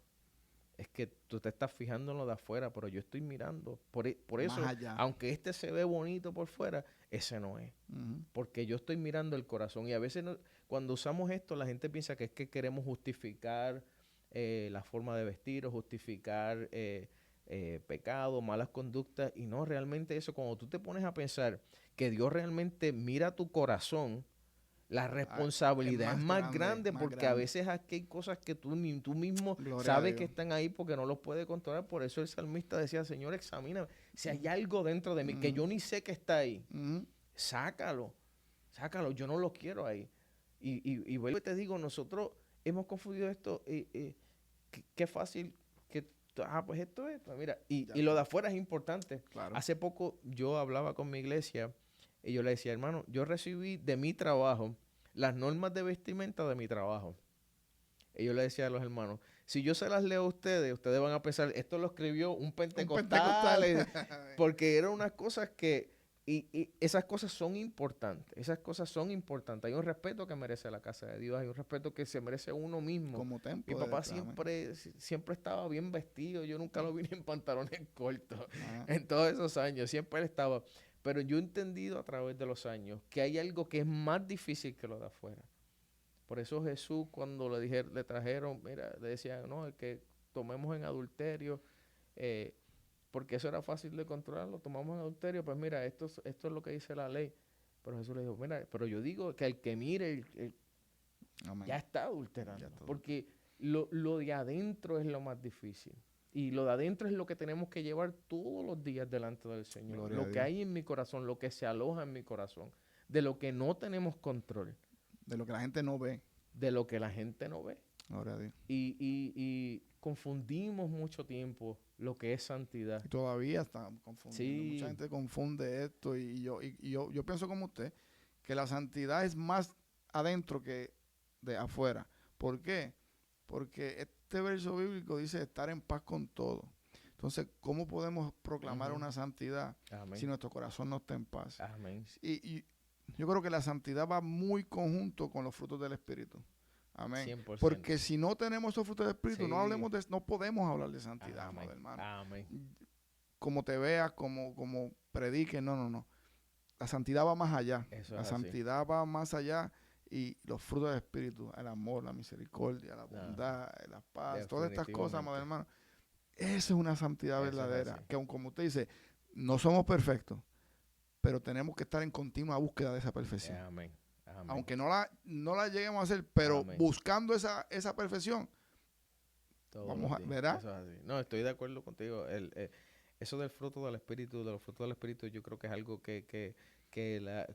es que tú te estás fijando en lo de afuera, pero yo estoy mirando. Por eso, aunque este se ve bonito por fuera, ese no es. Porque yo estoy mirando el corazón. Y a veces cuando usamos esto, la gente piensa que es que queremos justificar la forma de vestir o justificar pecado, malas conductas. Y no, realmente eso, cuando tú te pones a pensar que Dios realmente mira tu corazón, la responsabilidad es más grande porque a veces aquí hay cosas que tú mismo sabes que están ahí porque no los puedes controlar. Por eso el salmista decía, Señor, examíname. Si hay algo dentro de mí que yo ni sé que está ahí, sácalo, yo no lo quiero ahí. Y vuelvo y te digo, nosotros hemos confundido esto, qué fácil que, pues esto es, pues mira, y lo de afuera es importante. Claro. Hace poco yo hablaba con mi iglesia y yo le decía, hermano, yo recibí de mi trabajo las normas de vestimenta de mi trabajo. Y yo le decía a los hermanos, si yo se las leo a ustedes van a pensar, esto lo escribió un pentecostal. Porque eran unas cosas que, y esas cosas son importantes. Hay un respeto que merece la casa de Dios, hay un respeto que se merece uno mismo. Como templo. Mi papá siempre estaba bien vestido, yo nunca lo vi ni en pantalones cortos. En todos esos años, siempre él estaba. Pero yo he entendido a través de los años que hay algo que es más difícil que lo de afuera. Por eso Jesús, cuando le trajeron, mira, le decían, no, es que tomemos en adulterio, porque eso era fácil de controlar, lo tomamos en adulterio, pues mira, esto es lo que dice la ley. Pero Jesús le dijo, mira, pero yo digo que el que mire, ya está adulterando. Porque lo de adentro es lo más difícil. Y lo de adentro es lo que tenemos que llevar todos los días delante del Señor. Gloria lo que hay en mi corazón, lo que se aloja en mi corazón. De lo que no tenemos control. De lo que la gente no ve. De lo que la gente no ve. Gloria a Dios. Y confundimos mucho tiempo lo que es santidad. Y todavía estamos confundiendo. Sí. Mucha gente confunde esto. Y yo pienso como usted, que la santidad es más adentro que de afuera. ¿Por qué? Porque este verso bíblico dice estar en paz con todo. Entonces, ¿cómo podemos proclamar una santidad si nuestro corazón no está en paz? Amén. Y yo creo que la santidad va muy conjunto con los frutos del Espíritu. Amén. 100%. Porque si no tenemos esos frutos del Espíritu, Sí. no podemos hablar de santidad, Amén. hermano. Amén. Como te veas, como prediques, no. La santidad va más allá. Eso La es santidad va más allá. Y los frutos del Espíritu, el amor, la misericordia, la bondad, la paz, todas estas cosas, amado hermano. Esa es una santidad verdadera. Que aun como usted dice, no somos perfectos, pero tenemos que estar en continua búsqueda de esa perfección. Amén. Amén. Aunque no la lleguemos a hacer, pero Amén. buscando esa perfección, vamos a, ¿verdad? Eso es así. No, estoy de acuerdo contigo. Eso del fruto del Espíritu, de los frutos del Espíritu, yo creo que es algo que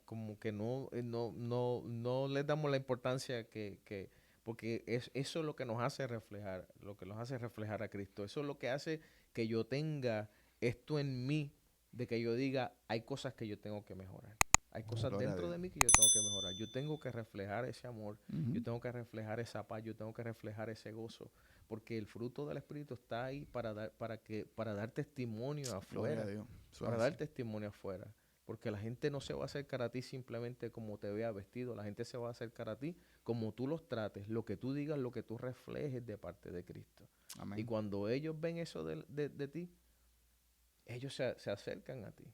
como que no les damos la importancia porque eso es lo que nos hace reflejar, a Cristo. Eso es lo que hace que yo tenga esto en mí, de que yo diga, hay cosas que yo tengo que mejorar. Hay cosas dentro de mí que yo tengo que mejorar. Yo tengo que reflejar ese amor, yo tengo que reflejar esa paz, yo tengo que reflejar ese gozo, porque el fruto del Espíritu está ahí para dar testimonio afuera, para dar testimonio afuera. Porque la gente no se va a acercar a ti simplemente como te vea vestido. La gente se va a acercar a ti como tú los trates, lo que tú digas, lo que tú reflejes de parte de Cristo. Amén. Y cuando ellos ven eso de ti, ellos se acercan a ti.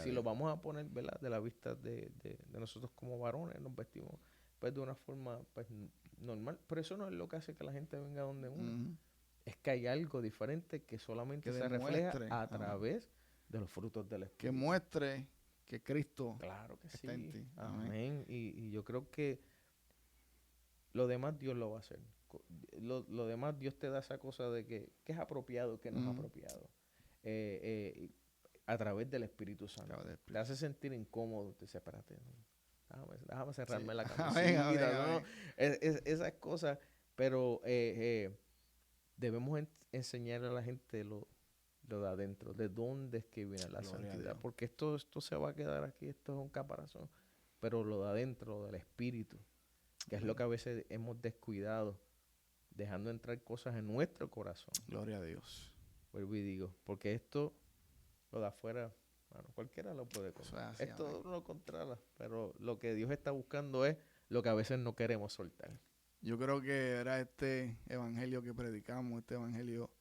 Si lo vamos a poner, ¿verdad?, de la vista de nosotros como varones, nos vestimos pues de una forma pues normal. Pero eso no es lo que hace que la gente venga donde uno. Es que hay algo diferente que solamente se refleja a través de los frutos del Espíritu. Que muestre que Cristo está en ti. Amén. Y yo creo que lo demás Dios lo va a hacer. Lo demás Dios te da esa cosa de que es apropiado, que no es apropiado. A través del Espíritu Santo. Te hace sentir incómodo. Te dice, espérate, déjame cerrarme la camisita. ¿No? Esas cosas. Pero debemos enseñar a la gente lo de adentro, de dónde es que viene la santidad, porque esto se va a quedar aquí, esto es un caparazón, pero lo de adentro, lo del Espíritu, que es lo que a veces hemos descuidado, dejando entrar cosas en nuestro corazón. Gloria a Dios. Vuelvo y digo, porque esto, lo de afuera, bueno, cualquiera lo puede comer. Esto no lo controla, pero lo que Dios está buscando es lo que a veces no queremos soltar. Yo creo que era este evangelio que predicamos, este evangelio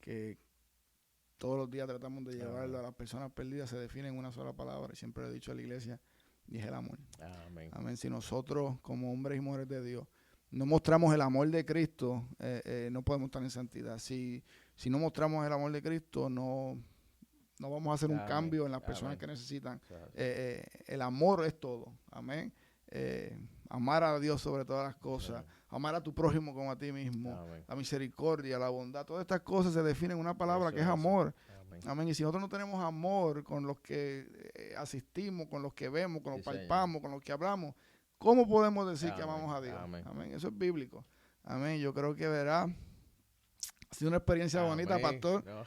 que todos los días tratamos de llevarlo a las personas perdidas, se define en una sola palabra, y siempre he dicho a la iglesia, y es el amor. Amén. Amén. Si nosotros, como hombres y mujeres de Dios, no mostramos el amor de Cristo, no podemos estar en santidad. Si no mostramos el amor de Cristo, no vamos a hacer un cambio en las personas que necesitan. El amor es todo. Amén. Amar a Dios sobre todas las cosas, amar a tu prójimo como a ti mismo, la misericordia, la bondad, todas estas cosas se definen en una palabra que es amor. Amén. Y si nosotros no tenemos amor con los que asistimos, con los que vemos, con los que palpamos, con los que hablamos, ¿cómo podemos decir que amamos a Dios? Amén. Eso es bíblico. Amén. Yo creo que ha sido una experiencia bonita, pastor. No.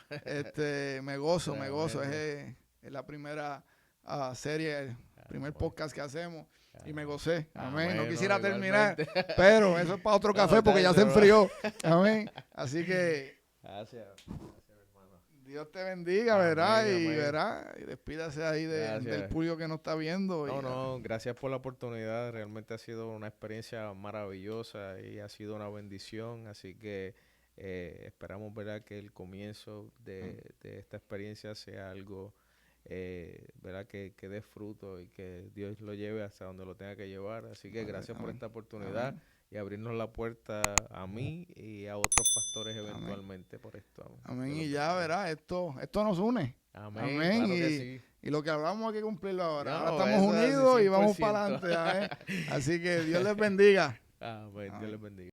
Me gozo. Es la primera serie, el primer podcast que hacemos. Y me gocé. Amén. No quisiera terminar, pero eso es para otro café porque ya se enfrió. Amén. Así que gracias, hermano. Dios te bendiga, ¿verdad? Y despídase ahí del público que nos está viendo. Gracias por la oportunidad. Realmente ha sido una experiencia maravillosa y ha sido una bendición. Así que esperamos, ¿verdad?, que el comienzo de esta experiencia sea algo ¿verdad?, que dé fruto y que Dios lo lleve hasta donde lo tenga que llevar. Así que gracias por esta oportunidad y abrirnos la puerta a mí y a otros pastores eventualmente por esto. Amén. Y ya verás, esto nos une. Amén. Claro que sí. Y lo que hablamos hay que cumplirlo ahora. Ahora estamos unidos y vamos para adelante. Así que Dios les bendiga. Dios les bendiga.